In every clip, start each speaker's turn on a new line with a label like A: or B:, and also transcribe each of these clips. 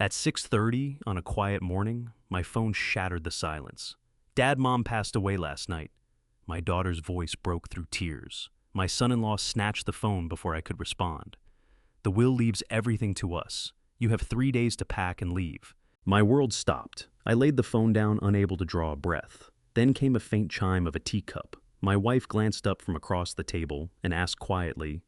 A: At 6:30 on a quiet morning, my phone shattered the silence. Dad, Mom passed away last night. My daughter's voice broke through tears. My son-in-law snatched the phone before I could respond. The will leaves everything to us. You have 3 days to pack and leave. My world stopped. I laid the phone down, unable to draw a breath. Then came a faint chime of a teacup. My wife glanced up from across the table and asked quietly,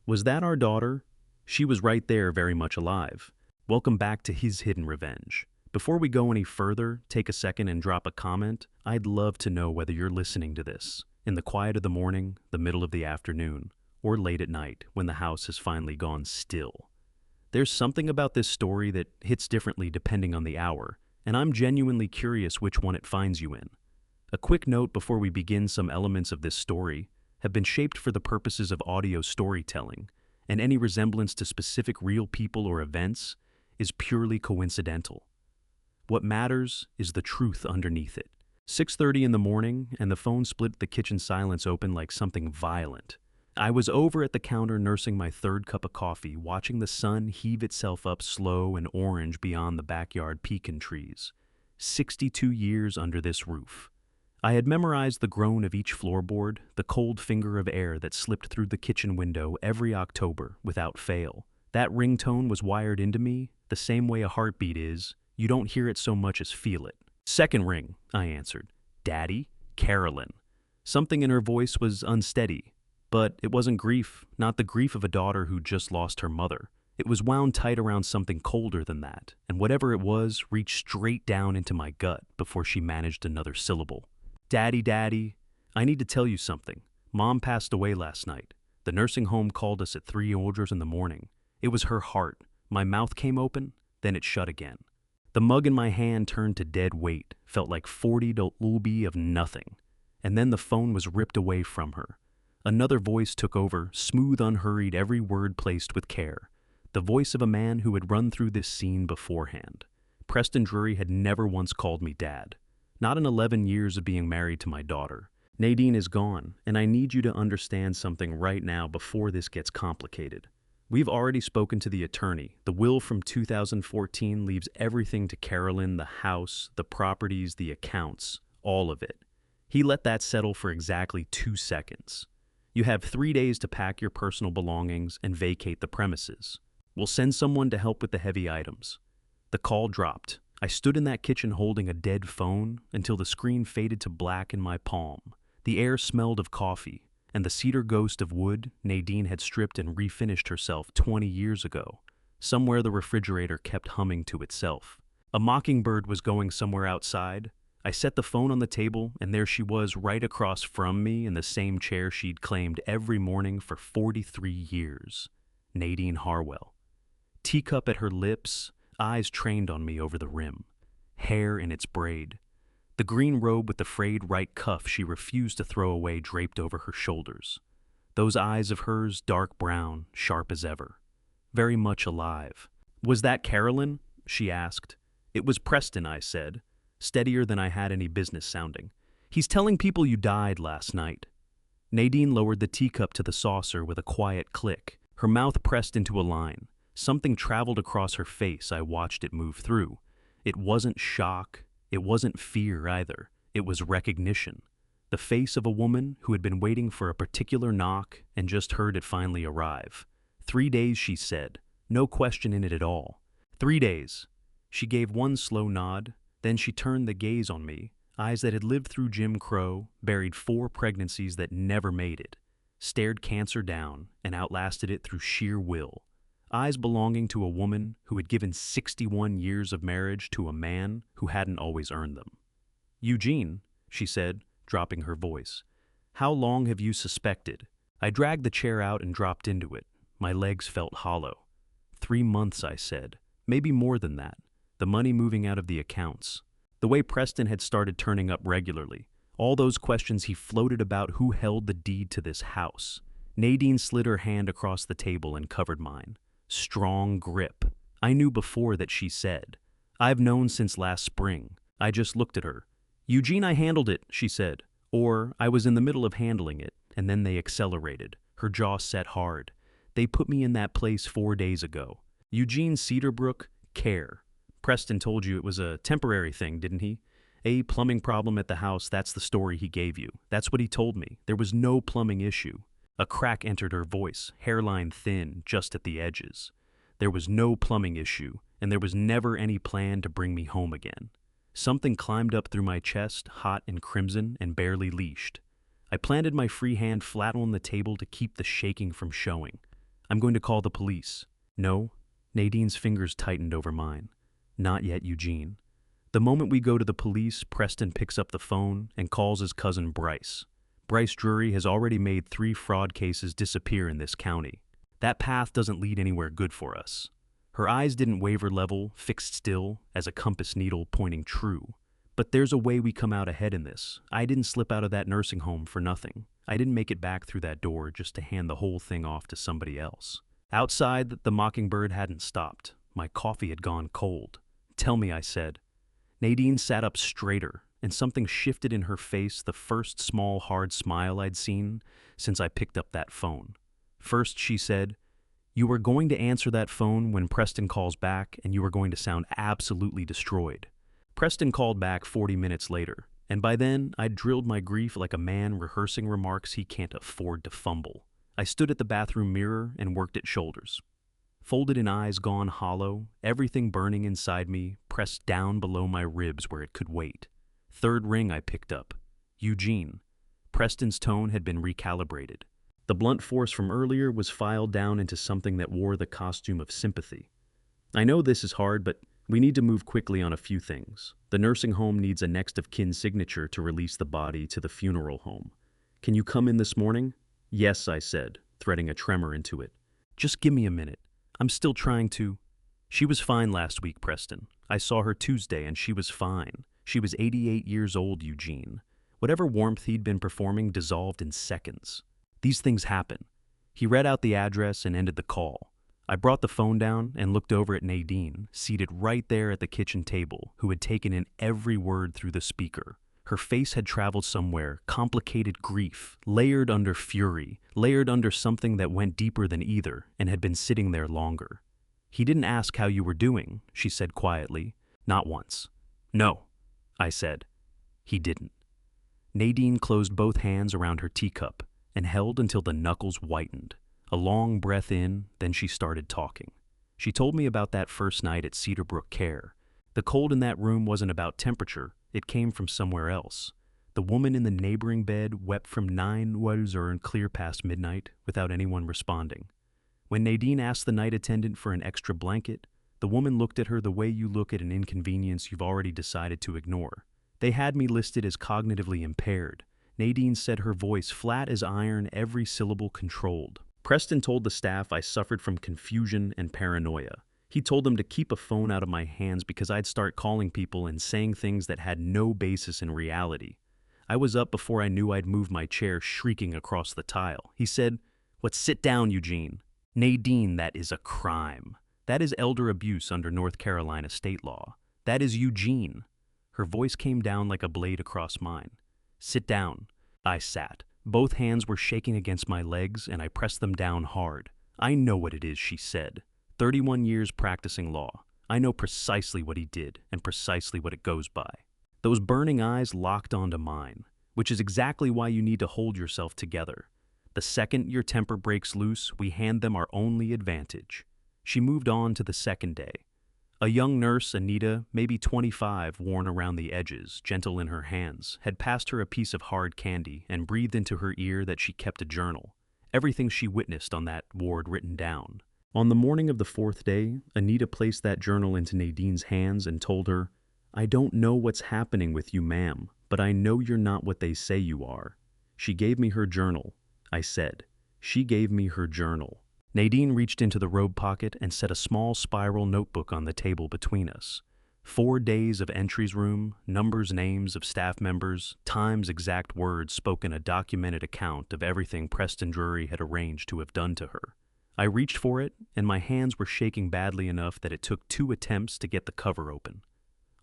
A: "Was that our daughter?" She was right there, very much alive. Welcome back to His Hidden Revenge. Before we go any further, take a second and drop a comment. I'd love to know whether you're listening to this in the quiet of the morning, the middle of the afternoon, or late at night when the house has finally gone still. There's something about this story that hits differently depending on the hour, and I'm genuinely curious which one it finds you in. A quick note before we begin: some elements of this story have been shaped for the purposes of audio storytelling, and any resemblance to specific real people or events is purely coincidental. What matters is the truth underneath it. 6:30 in the morning, and the phone split the kitchen silence open like something violent. I was over at the counter nursing my third cup of coffee, watching the sun heave itself up slow and orange beyond the backyard pecan trees. 62 years under this roof. I had memorized the groan of each floorboard, the cold finger of air that slipped through the kitchen window every October without fail. That ringtone was wired into me, the same way a heartbeat is. You don't hear it so much as feel it. "Second ring," I answered. "Daddy?" "Carolyn." Something in her voice was unsteady. But it wasn't grief, not the grief of a daughter who just lost her mother. It was wound tight around something colder than that, and whatever it was reached straight down into my gut before she managed another syllable. "Daddy, Daddy, I need to tell you something. Mom passed away last night. The nursing home called us at 3 in the morning. It was her heart. My mouth came open, then it shut again. The mug in my hand turned to dead weight, felt like 40 lubi of nothing. And then the phone was ripped away from her. Another voice took over, smooth, unhurried, every word placed with care. The voice of a man who had run through this scene beforehand. Preston Drury had never once called me dad. Not in 11 years of being married to my daughter. "Nadine is gone, and I need you to understand something right now before this gets complicated. We've already spoken to the attorney. The will from 2014 leaves everything to Carolyn, the house, the properties, the accounts, all of it. He let that settle for exactly 2 seconds. You have 3 days to pack your personal belongings and vacate the premises. We'll send someone to help with the heavy items." The call dropped. I stood in that kitchen holding a dead phone until the screen faded to black in my palm. The air smelled of coffee, and the cedar ghost of wood Nadine had stripped and refinished herself 20 years ago. Somewhere the refrigerator kept humming to itself. A mockingbird was going somewhere outside. I set the phone on the table, and there she was right across from me in the same chair she'd claimed every morning for 43 years. Nadine Harwell. Teacup at her lips, eyes trained on me over the rim. Hair in its braid. The green robe with the frayed right cuff she refused to throw away draped over her shoulders. Those eyes of hers, dark brown, sharp as ever. Very much alive. "Was that Carolyn?" she asked. "It was Preston," I said, steadier than I had any business sounding. "He's telling people you died last night." Nadine lowered the teacup to the saucer with a quiet click. Her mouth pressed into a line. Something traveled across her face. I watched it move through. It wasn't shock. It wasn't fear either. It was recognition. The face of a woman who had been waiting for a particular knock and just heard it finally arrive. 3 days, she said. No question in it at all. 3 days. She gave one slow nod. Then she turned the gaze on me, eyes that had lived through Jim Crow, buried 4 pregnancies that never made it, stared cancer down, and outlasted it through sheer will. Eyes belonging to a woman who had given 61 years of marriage to a man who hadn't always earned them. "Eugene," she said, dropping her voice, "how long have you suspected?" I dragged the chair out and dropped into it. My legs felt hollow. 3 months, I said. Maybe more than that. The money moving out of the accounts. The way Preston had started turning up regularly. All those questions he floated about who held the deed to this house. Nadine slid her hand across the table and covered mine. Strong grip. I knew before that she said. "I've known since last spring." I just looked at her. "Eugene, I handled it," she said. Or, I was in the middle of handling it, and then they accelerated. Her jaw set hard. "They put me in that place 4 days ago. Eugene Cedarbrook, care. Preston told you it was a temporary thing, didn't he? A plumbing problem at the house, that's the story he gave you. That's what he told me. There was no plumbing issue. A crack entered her voice, hairline thin, just at the edges. There was no plumbing issue, and there was never any plan to bring me home again. Something climbed up through my chest, hot and crimson and barely leashed. I planted my free hand flat on the table to keep the shaking from showing. I'm going to call the police. No. Nadine's fingers tightened over mine. Not yet, Eugene. The moment we go to the police, Preston picks up the phone and calls his cousin Bryce. Bryce Drury has already made 3 fraud cases disappear in this county. That path doesn't lead anywhere good for us. Her eyes didn't waver level, fixed still, as a compass needle pointing true. But there's a way we come out ahead in this. I didn't slip out of that nursing home for nothing. I didn't make it back through that door just to hand the whole thing off to somebody else. Outside, the mockingbird hadn't stopped. My coffee had gone cold. Tell me, I said. Nadine sat up straighter, and something shifted in her face, the first small, hard smile I'd seen since I picked up that phone. First, she said, "You are going to answer that phone when Preston calls back, and you are going to sound absolutely destroyed." Preston called back 40 minutes later, and by then I'd drilled my grief like a man rehearsing remarks he can't afford to fumble. I stood at the bathroom mirror and worked at shoulders. Folded in eyes gone hollow, everything burning inside me, pressed down below my ribs where it could wait. Third ring I picked up. Eugene. Preston's tone had been recalibrated. The blunt force from earlier was filed down into something that wore the costume of sympathy. I know this is hard, but we need to move quickly on a few things. The nursing home needs a next of kin signature to release the body to the funeral home. Can you come in this morning? Yes, I said, threading a tremor into it. Just give me a minute. I'm still trying to... She was fine last week, Preston. I saw her Tuesday and she was fine. She was 88 years old, Eugene. Whatever warmth he'd been performing dissolved in seconds. These things happen. He read out the address and ended the call. I brought the phone down and looked over at Nadine, seated right there at the kitchen table, who had taken in every word through the speaker. Her face had traveled somewhere, complicated grief, layered under fury, layered under something that went deeper than either and had been sitting there longer. He didn't ask how you were doing, she said quietly. Not once. No, I said. He didn't. Nadine closed both hands around her teacup and held until the knuckles whitened. A long breath in, then she started talking. She told me about that first night at Cedarbrook Care. The cold in that room wasn't about temperature, it came from somewhere else. The woman in the neighboring bed wept from 9 Uhr clear past midnight without anyone responding. When Nadine asked the night attendant for an extra blanket, the woman looked at her the way you look at an inconvenience you've already decided to ignore. They had me listed as cognitively impaired. Nadine said, her voice flat as iron, every syllable controlled. Preston told the staff I suffered from confusion and paranoia. He told them to keep a phone out of my hands because I'd start calling people and saying things that had no basis in reality. I was up before I knew I'd moved my chair, shrieking across the tile. He said, "What, sit down, Eugene. Nadine, that is a crime. That is elder abuse under North Carolina state law. That is Eugene." Her voice came down like a blade across mine. "Sit down." I sat. Both hands were shaking against my legs, and I pressed them down hard. "I know what it is," she said. 31 years practicing law. I know precisely what he did, and precisely what it goes by. Those burning eyes locked onto mine, which is exactly why you need to hold yourself together. The second your temper breaks loose, we hand them our only advantage. She moved on to the second day. A young nurse, Anita, maybe 25, worn around the edges, gentle in her hands, had passed her a piece of hard candy and breathed into her ear that she kept a journal. Everything she witnessed on that ward written down. On the morning of the 4th day, Anita placed that journal into Nadine's hands and told her, "I don't know what's happening with you, ma'am, but I know you're not what they say you are." She gave me her journal. I said, "She gave me her journal." Nadine reached into the robe pocket and set a small spiral notebook on the table between us. 4 days of entries room, numbers, names of staff members, times, exact words spoken, a documented account of everything Preston Drury had arranged to have done to her. I reached for it, and my hands were shaking badly enough that it took 2 attempts to get the cover open.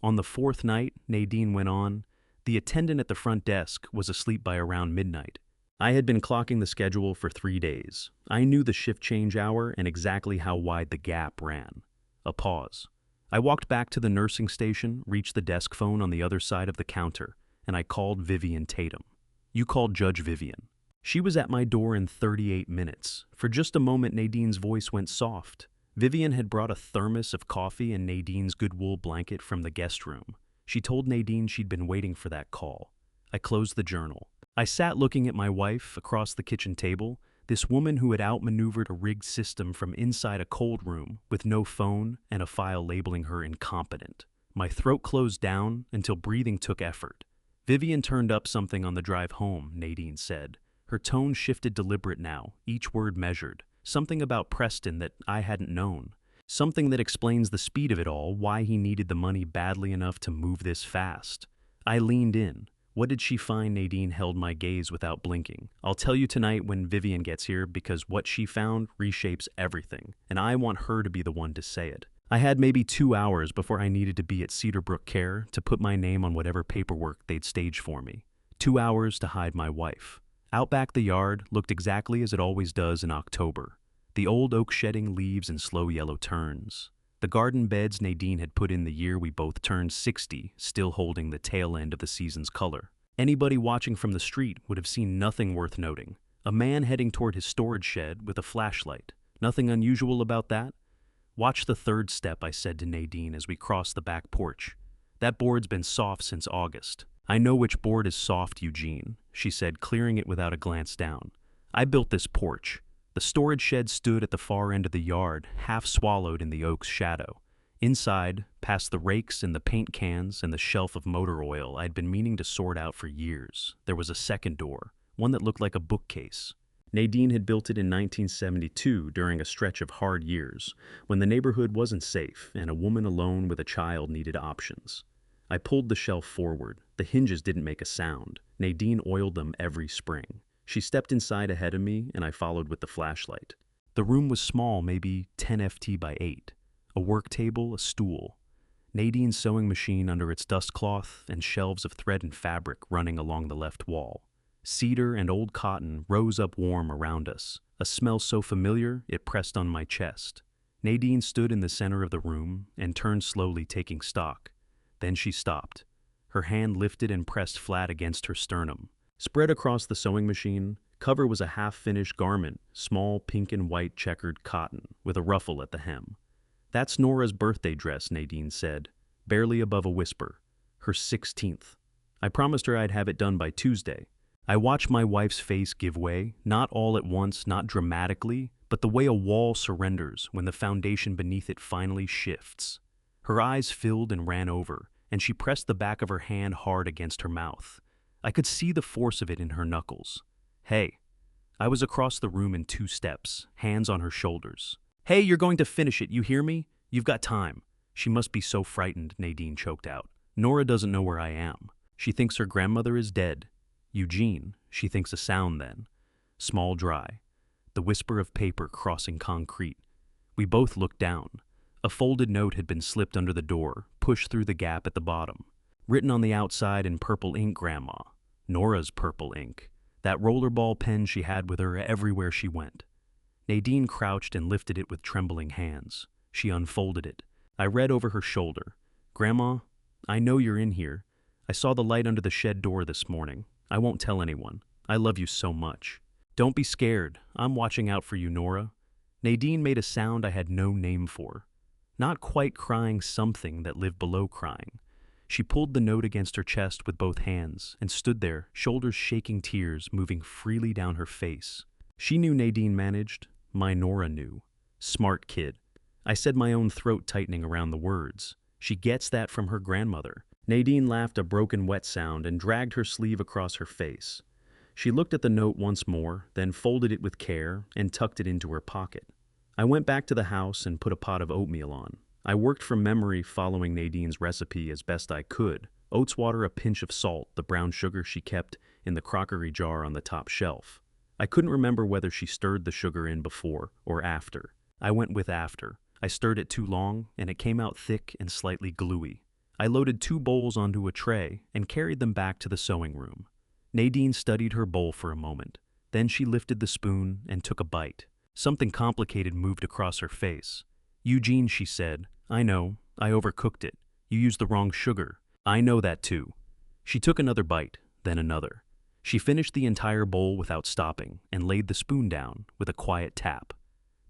A: On the 4th night, Nadine went on, the attendant at the front desk was asleep by around midnight. I had been clocking the schedule for 3 days. I knew the shift change hour and exactly how wide the gap ran. A pause. I walked back to the nursing station, reached the desk phone on the other side of the counter, and I called Vivian Tatum. You called Judge Vivian. She was at my door in 38 minutes. For just a moment, Nadine's voice went soft. Vivian had brought a thermos of coffee and Nadine's good wool blanket from the guest room. She told Nadine she'd been waiting for that call. I closed the journal. I sat looking at my wife across the kitchen table, this woman who had outmaneuvered a rigged system from inside a cold room with no phone and a file labeling her incompetent. My throat closed down until breathing took effort. Vivian turned up something on the drive home, Nadine said. Her tone shifted deliberate now, each word measured. Something about Preston that I hadn't known. Something that explains the speed of it all, why he needed the money badly enough to move this fast. I leaned in. What did she find? Nadine held my gaze without blinking. I'll tell you tonight when Vivian gets here because what she found reshapes everything, and I want her to be the one to say it. I had maybe 2 hours before I needed to be at Cedarbrook Care to put my name on whatever paperwork they'd stage for me. 2 hours to hide my wife. Out back the yard looked exactly as it always does in October. The old oak shedding leaves in slow yellow turns. The garden beds Nadine had put in the year we both turned 60, still holding the tail end of the season's color. Anybody watching from the street would have seen nothing worth noting. A man heading toward his storage shed with a flashlight. Nothing unusual about that? Watch the third step, I said to Nadine as we crossed the back porch. That board's been soft since August. I know which board is soft, Eugene, she said, clearing it without a glance down. I built this porch. The storage shed stood at the far end of the yard, half swallowed in the oak's shadow. Inside, past the rakes and the paint cans and the shelf of motor oil I'd been meaning to sort out for years, there was a second door, one that looked like a bookcase. Nadine had built it in 1972 during a stretch of hard years, when the neighborhood wasn't safe and a woman alone with a child needed options. I pulled the shelf forward. The hinges didn't make a sound. Nadine oiled them every spring. She stepped inside ahead of me, and I followed with the flashlight. The room was small, maybe 10 ft by 8. A work table, a stool. Nadine's sewing machine under its dustcloth, and shelves of thread and fabric running along the left wall. Cedar and old cotton rose up warm around us, a smell so familiar it pressed on my chest. Nadine stood in the center of the room and turned slowly, taking stock. Then she stopped. Her hand lifted and pressed flat against her sternum. Spread across the sewing machine, cover was a half-finished garment, small pink and white checkered cotton, with a ruffle at the hem. That's Nora's birthday dress, Nadine said, barely above a whisper. Her 16th. I promised her I'd have it done by Tuesday. I watched my wife's face give way, not all at once, not dramatically, but the way a wall surrenders when the foundation beneath it finally shifts. Her eyes filled and ran over, and she pressed the back of her hand hard against her mouth. I could see the force of it in her knuckles. Hey. I was across the room in 2 steps, hands on her shoulders. Hey, you're going to finish it, you hear me? You've got time. She must be so frightened, Nadine choked out. Nora doesn't know where I am. She thinks her grandmother is dead. Eugene, she thinks a sound then. Small, dry. The whisper of paper crossing concrete. We both looked down. A folded note had been slipped under the door, pushed through the gap at the bottom. Written on the outside in purple ink, Grandma. Nora's purple ink. That rollerball pen she had with her everywhere she went. Nadine crouched and lifted it with trembling hands. She unfolded it. I read over her shoulder. Grandma, I know you're in here. I saw the light under the shed door this morning. I won't tell anyone. I love you so much. Don't be scared. I'm watching out for you, Nora. Nadine made a sound I had no name for. Not quite crying, something that lived below crying. She pulled the note against her chest with both hands and stood there, shoulders shaking, tears moving freely down her face. She knew Nadine managed. My Nora knew. Smart kid. I said, my own throat tightening around the words. She gets that from her grandmother. Nadine laughed a broken wet sound and dragged her sleeve across her face. She looked at the note once more, then folded it with care and tucked it into her pocket. I went back to the house and put a pot of oatmeal on. I worked from memory, following Nadine's recipe as best I could. Oats water, a pinch of salt, the brown sugar she kept in the crockery jar on the top shelf. I couldn't remember whether she stirred the sugar in before or after. I went with after. I stirred it too long, and it came out thick and slightly gluey. I loaded 2 bowls onto a tray and carried them back to the sewing room. Nadine studied her bowl for a moment. Then she lifted the spoon and took a bite. Something complicated moved across her face. Eugene, she said, I know. I overcooked it. You used the wrong sugar. I know that too. She took another bite, then another. She finished the entire bowl without stopping and laid the spoon down with a quiet tap.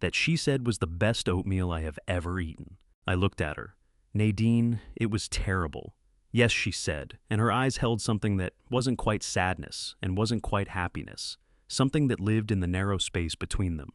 A: That she said was the best oatmeal I have ever eaten. I looked at her. Nadine, it was terrible. Yes, she said, and her eyes held something that wasn't quite sadness and wasn't quite happiness, something that lived in the narrow space between them.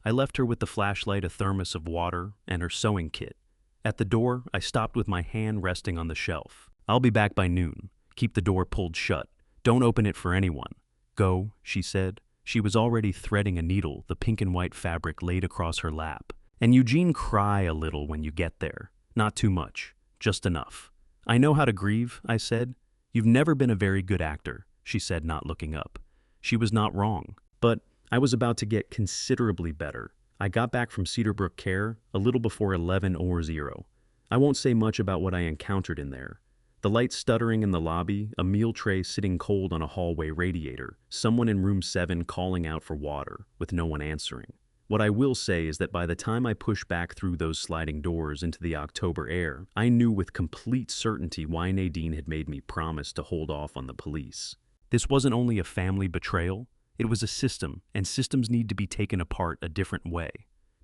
A: I left her with the flashlight, a thermos of water, and her sewing kit. At the door, I stopped with my hand resting on the shelf. I'll be back by noon. Keep the door pulled shut. Don't open it for anyone. Go, she said. She was already threading a needle, the pink and white fabric laid across her lap. And Eugene, cry a little when you get there. Not too much. Just enough. I know how to grieve, I said. You've never been a very good actor, she said, not looking up. She was not wrong. But I was about to get considerably better. I got back from Cedarbrook Care a little before 11:00. I won't say much about what I encountered in there. The lights stuttering in the lobby, a meal tray sitting cold on a hallway radiator, someone in room 7 calling out for water, with no one answering. What I will say is that by the time I pushed back through those sliding doors into the October air, I knew with complete certainty why Nadine had made me promise to hold off on the police. This wasn't only a family betrayal, it was a system, and systems need to be taken apart a different way.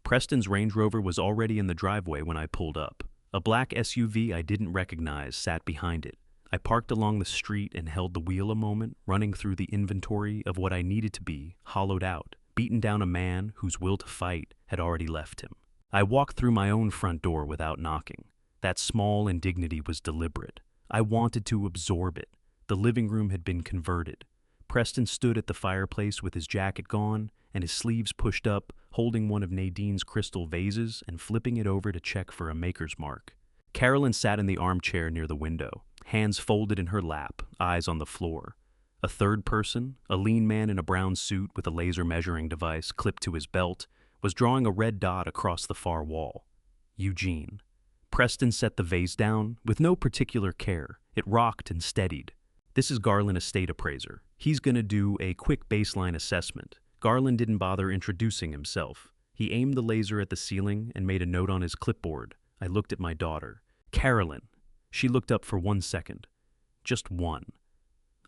A: Preston's Range Rover was already in the driveway when I pulled up. A black SUV I didn't recognize sat behind it. I parked along the street and held the wheel a moment, running through the inventory of what I needed to be, hollowed out, beaten down a man whose will to fight had already left him. I walked through my own front door without knocking. That small indignity was deliberate. I wanted to absorb it. The living room had been converted. Preston stood at the fireplace with his jacket gone and his sleeves pushed up, holding one of Nadine's crystal vases and flipping it over to check for a maker's mark. Carolyn sat in the armchair near the window, hands folded in her lap, eyes on the floor. A third person, a lean man in a brown suit with a laser measuring device clipped to his belt, was drawing a red dot across the far wall. Eugene. Preston set the vase down with no particular care. It rocked and steadied. This is Garland, estate appraiser. He's gonna do a quick baseline assessment. Garland didn't bother introducing himself. He aimed the laser at the ceiling and made a note on his clipboard. I looked at my daughter. Carolyn. She looked up for 1 second. Just one.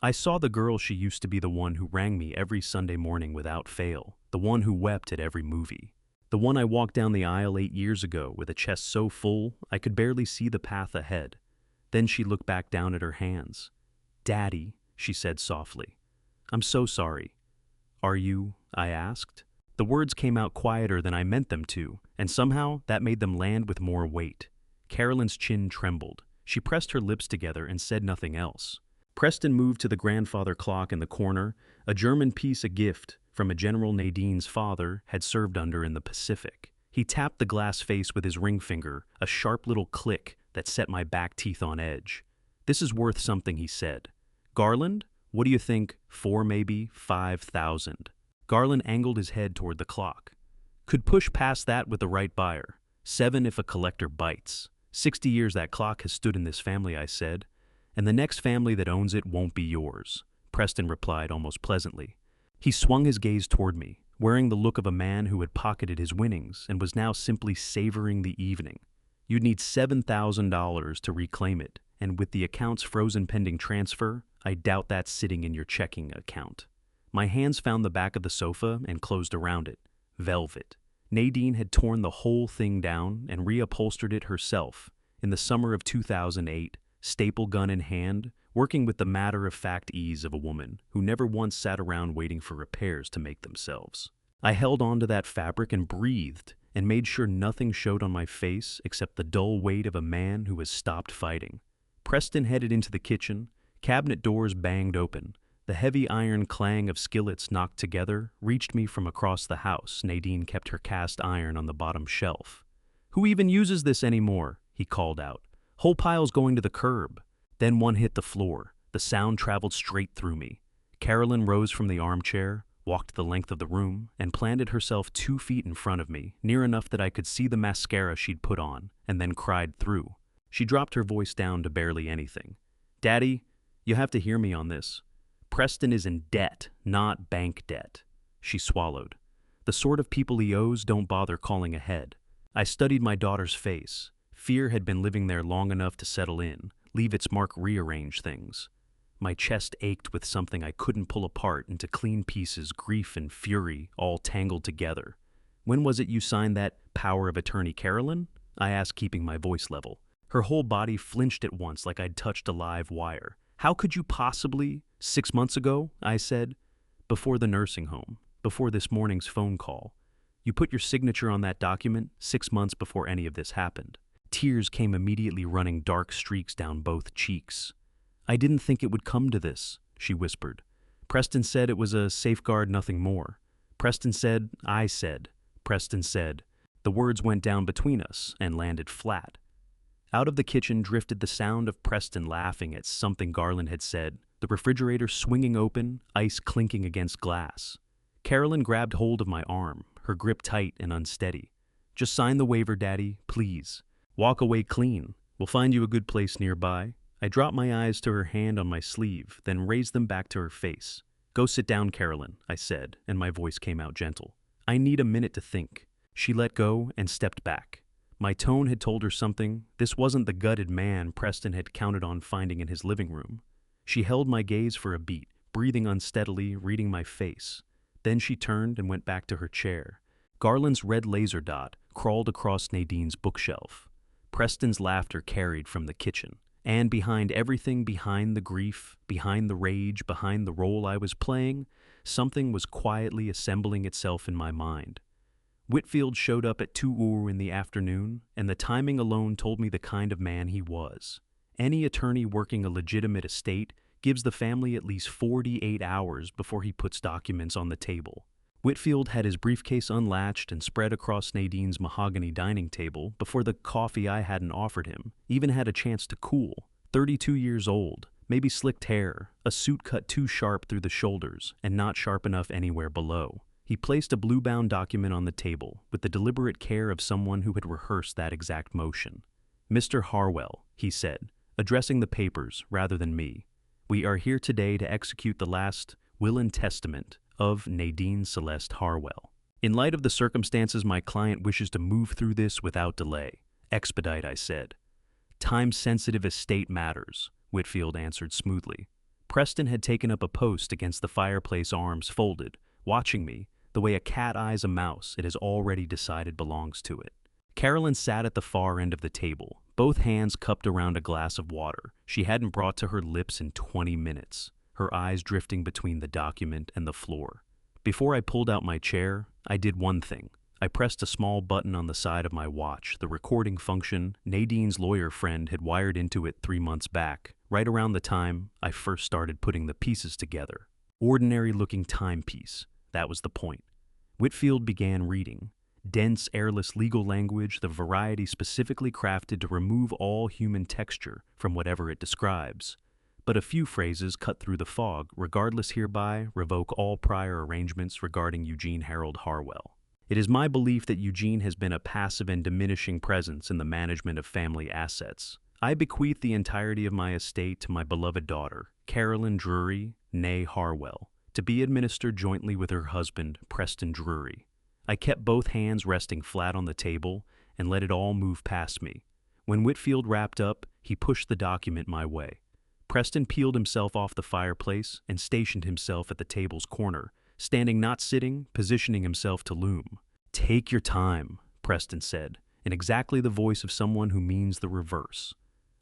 A: I saw the girl. She used to be the one who rang me every Sunday morning without fail, the one who wept at every movie, the one I walked down the aisle 8 years ago with a chest so full I could barely see the path ahead. Then she looked back down at her hands. Daddy, she said softly. I'm so sorry. Are you? I asked. The words came out quieter than I meant them to, and somehow that made them land with more weight. Carolyn's chin trembled. She pressed her lips together and said nothing else. Preston moved to the grandfather clock in the corner, a German piece, a gift from a General Nadine's father had served under in the Pacific. He tapped the glass face with his ring finger, a sharp little click that set my back teeth on edge. This is worth something, he said. Garland, what do you think? 4, maybe 5,000. Garland angled his head toward the clock. Could push past that with the right buyer. 7 if a collector bites. 60 years that clock has stood in this family, I said. And the next family that owns it won't be yours, Preston replied almost pleasantly. He swung his gaze toward me, wearing the look of a man who had pocketed his winnings and was now simply savoring the evening. You'd need $7,000 to reclaim it, and with the account's frozen pending transfer, I doubt that's sitting in your checking account. My hands found the back of the sofa and closed around it. Velvet. Nadine had torn the whole thing down and reupholstered it herself in the summer of 2008, staple gun in hand, working with the matter-of-fact ease of a woman who never once sat around waiting for repairs to make themselves. I held on to that fabric and breathed and made sure nothing showed on my face except the dull weight of a man who has stopped fighting. Preston headed into the kitchen. Cabinet doors banged open. The heavy iron clang of skillets knocked together reached me from across the house. Nadine kept her cast iron on the bottom shelf. Who even uses this anymore? He called out. Whole piles going to the curb. Then one hit the floor. The sound traveled straight through me. Carolyn rose from the armchair, walked the length of the room, and planted herself 2 feet in front of me, near enough that I could see the mascara she'd put on, and then cried through. She dropped her voice down to barely anything. Daddy, you have to hear me on this. Preston is in debt, not bank debt. She swallowed. The sort of people he owes don't bother calling ahead. I studied my daughter's face. Fear had been living there long enough to settle in, leave its mark, rearrange things. My chest ached with something I couldn't pull apart into clean pieces, grief and fury, all tangled together. "When was it you signed that power of attorney, Carolyn?" I asked, keeping my voice level. Her whole body flinched at once like I'd touched a live wire. "How could you possibly? 6 months ago," I said. "Before the nursing home, before this morning's phone call. You put your signature on that document 6 months before any of this happened." Tears came immediately, running dark streaks down both cheeks. "I didn't think it would come to this," she whispered. "Preston said it was a safeguard, nothing more. Preston said, I said. Preston said." The words went down between us and landed flat. Out of the kitchen drifted the sound of Preston laughing at something Garland had said, the refrigerator swinging open, ice clinking against glass. Carolyn grabbed hold of my arm, her grip tight and unsteady. "Just sign the waiver, Daddy, please. Walk away clean. We'll find you a good place nearby." I dropped my eyes to her hand on my sleeve, then raised them back to her face. "Go sit down, Carolyn," I said, and my voice came out gentle. "I need a minute to think." She let go and stepped back. My tone had told her something. This wasn't the gutted man Preston had counted on finding in his living room. She held my gaze for a beat, breathing unsteadily, reading my face. Then she turned and went back to her chair. Garland's red laser dot crawled across Nadine's bookshelf. Preston's laughter carried from the kitchen. And behind everything, behind the grief, behind the rage, behind the role I was playing, something was quietly assembling itself in my mind. Whitfield showed up at 2 in the afternoon, and the timing alone told me the kind of man he was. Any attorney working a legitimate estate gives the family at least 48 hours before he puts documents on the table. Whitfield had his briefcase unlatched and spread across Nadine's mahogany dining table before the coffee I hadn't offered him even had a chance to cool. 32 years old, maybe slicked hair, a suit cut too sharp through the shoulders and not sharp enough anywhere below. He placed a blue-bound document on the table with the deliberate care of someone who had rehearsed that exact motion. "Mr. Harwell," he said, addressing the papers rather than me, "we are here today to execute the last will and testament of Nadine Celeste Harwell. In light of the circumstances, my client wishes to move through this without delay." "Expedite," I said. "Time-sensitive estate matters," Whitfield answered smoothly. Preston had taken up a post against the fireplace, arms folded, watching me, the way a cat eyes a mouse it has already decided belongs to it. Carolyn sat at the far end of the table, both hands cupped around a glass of water she hadn't brought to her lips in 20 minutes. Her eyes drifting between the document and the floor. Before I pulled out my chair, I did one thing. I pressed a small button on the side of my watch, the recording function Nadine's lawyer friend had wired into it 3 months back, right around the time I first started putting the pieces together. Ordinary-looking timepiece, that was the point. Whitfield began reading. Dense, airless legal language, the variety specifically crafted to remove all human texture from whatever it describes. But a few phrases cut through the fog. "Regardless hereby, revoke all prior arrangements regarding Eugene Harold Harwell. It is my belief that Eugene has been a passive and diminishing presence in the management of family assets. I bequeath the entirety of my estate to my beloved daughter, Carolyn Drury, née Harwell, to be administered jointly with her husband, Preston Drury." I kept both hands resting flat on the table and let it all move past me. When Whitfield wrapped up, he pushed the document my way. Preston peeled himself off the fireplace and stationed himself at the table's corner, standing not sitting, positioning himself to loom. "Take your time," Preston said, in exactly the voice of someone who means the reverse.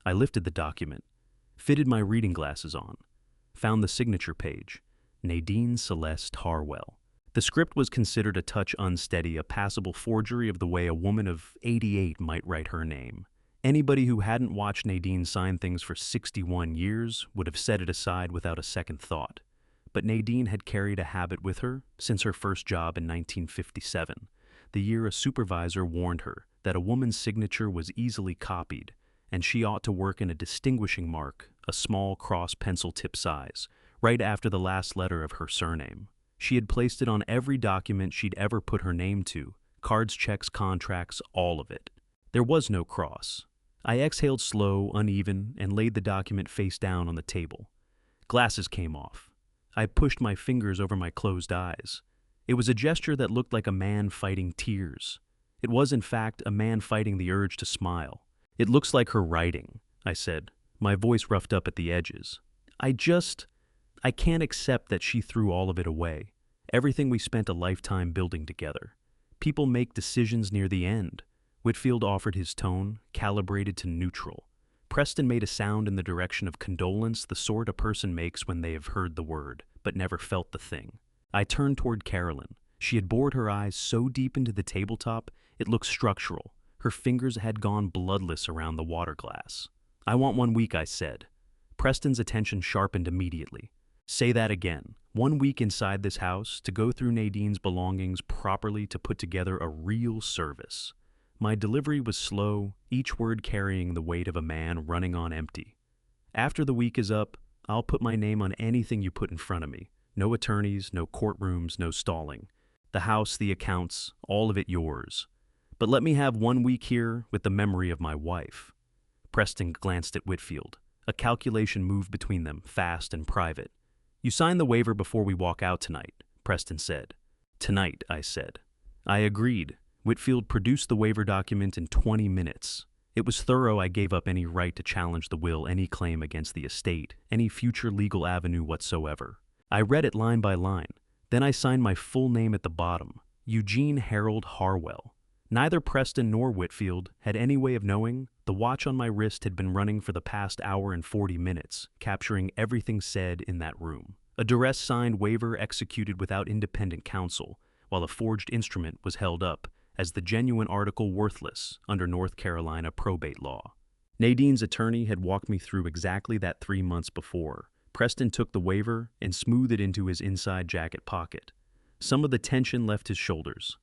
A: I lifted the document, fitted my reading glasses on, found the signature page, Nadine Celeste Harwell. The script was considered a touch unsteady, a passable forgery of the way a woman of 88 might write her name. Anybody who hadn't watched Nadine sign things for 61 years would have set it aside without a second thought. But Nadine had carried a habit with her since her first job in 1957, the year a supervisor warned her that a woman's signature was easily copied, and she ought to work in a distinguishing mark, a small cross pencil tip size, right after the last letter of her surname. She had placed it on every document she'd ever put her name to, cards, checks, contracts, all of it. There was no cross. I exhaled slow, uneven, and laid the document face down on the table. Glasses came off. I pushed my fingers over my closed eyes. It was a gesture that looked like a man fighting tears. It was, in fact, a man fighting the urge to smile. It looks like her writing, I said, my voice roughed up at the edges. I can't accept that she threw all of it away. Everything we spent a lifetime building together. People make decisions near the end. Whitfield offered his tone, calibrated to neutral. Preston made a sound in the direction of condolence, the sort a person makes when they have heard the word, but never felt the thing. I turned toward Carolyn. She had bored her eyes so deep into the tabletop, it looked structural. Her fingers had gone bloodless around the water glass. I want 1 week, I said. Preston's attention sharpened immediately. Say that again. 1 week inside this house, to go through Nadine's belongings properly, to put together a real service. My delivery was slow, each word carrying the weight of a man running on empty. After the week is up, I'll put my name on anything you put in front of me. No attorneys, no courtrooms, no stalling. The house, the accounts, all of it yours. But let me have 1 week here with the memory of my wife. Preston glanced at Whitfield. A calculation moved between them, fast and private. You sign the waiver before we walk out tonight, Preston said. Tonight, I said. I agreed. Whitfield produced the waiver document in 20 minutes. It was thorough. I gave up any right to challenge the will, any claim against the estate, any future legal avenue whatsoever. I read it line by line. Then I signed my full name at the bottom, Eugene Harold Harwell. Neither Preston nor Whitfield had any way of knowing. The watch on my wrist had been running for the past hour and 40 minutes, capturing everything said in that room. A duress-signed waiver executed without independent counsel, while a forged instrument was held up as the genuine article worthless under North Carolina probate law. Nadine's attorney had walked me through exactly that 3 months before. Preston took the waiver and smoothed it into his inside jacket pocket. Some of the tension left his shoulders.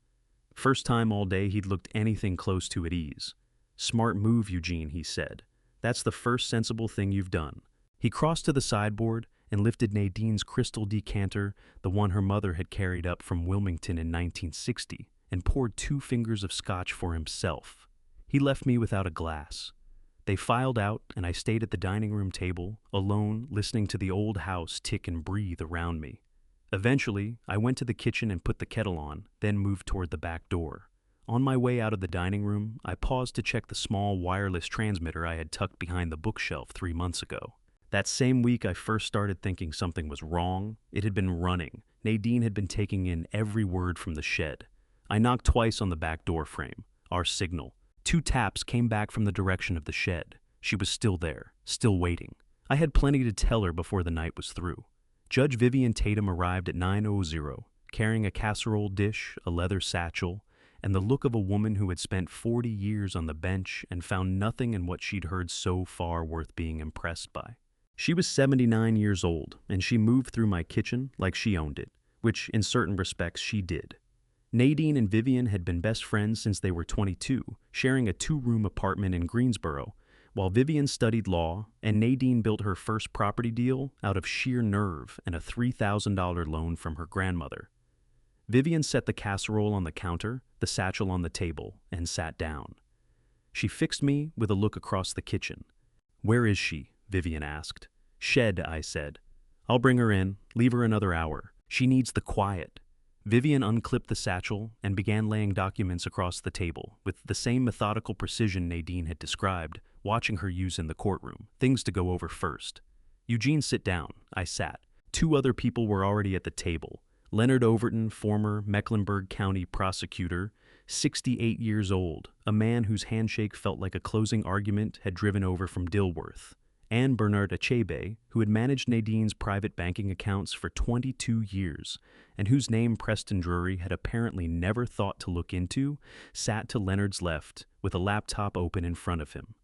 A: First time all day he'd looked anything close to at ease. Smart move, Eugene, he said. That's the first sensible thing you've done. He crossed to the sideboard and lifted Nadine's crystal decanter, the one her mother had carried up from Wilmington in 1960, and poured 2 fingers of scotch for himself. He left me without a glass. They filed out, and I stayed at the dining room table, alone, listening to the old house tick and breathe around me. Eventually, I went to the kitchen and put the kettle on, then moved toward the back door. On my way out of the dining room, I paused to check the small wireless transmitter I had tucked behind the bookshelf 3 months ago. That same week I first started thinking something was wrong. It had been running. Nadine had been taking in every word from the shed. I knocked twice on the back door frame, our signal. 2 taps came back from the direction of the shed. She was still there, still waiting. I had plenty to tell her before the night was through. Judge Vivian Tatum arrived at 9:00, carrying a casserole dish, a leather satchel, and the look of a woman who had spent 40 years on the bench and found nothing in what she'd heard so far worth being impressed by. She was 79 years old, and she moved through my kitchen like she owned it, which in certain respects she did. Nadine and Vivian had been best friends since they were 22, sharing a 2-room apartment in Greensboro, while Vivian studied law and Nadine built her first property deal out of sheer nerve and a $3,000 loan from her grandmother. Vivian set the casserole on the counter, the satchel on the table, and sat down. She fixed me with a look across the kitchen. "Where is she?" Vivian asked. "Shed," I said. "I'll bring her in. Leave her another hour. She needs the quiet." Vivian unclipped the satchel and began laying documents across the table, with the same methodical precision Nadine had described, watching her use in the courtroom, things to go over first. "Eugene, sit down." I sat. 2 other people were already at the table. Leonard Overton, former Mecklenburg County prosecutor, 68 years old, a man whose handshake felt like a closing argument had driven over from Dilworth. And Bernard Achebe, who had managed Nadine's private banking accounts for 22 years, and whose name Preston Drury had apparently never thought to look into, sat to Leonard's left with a laptop open in front of him.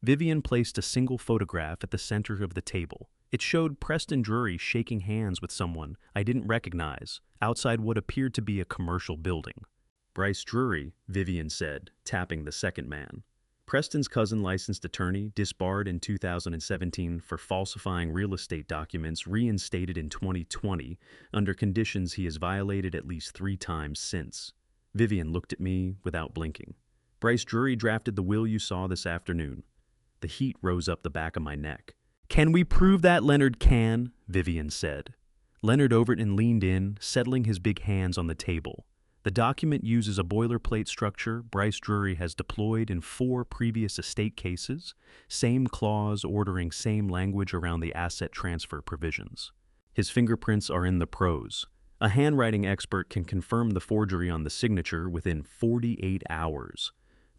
A: Vivian placed a single photograph at the center of the table. It showed Preston Drury shaking hands with someone I didn't recognize outside what appeared to be a commercial building. "Bryce Drury," Vivian said, tapping the second man. "Preston's cousin, licensed attorney, disbarred in 2017 for falsifying real estate documents, reinstated in 2020 under conditions he has violated at least 3 times since." Vivian looked at me without blinking. "Bryce Drury drafted the will you saw this afternoon." The heat rose up the back of my neck. "Can we prove that?" "Leonard can," Vivian said. Leonard Overton leaned in, settling his big hands on the table. The document uses a boilerplate structure Bryce Drury has deployed in 4 previous estate cases, same clause ordering same language around the asset transfer provisions. His fingerprints are in the prose. A handwriting expert can confirm the forgery on the signature within 48 hours.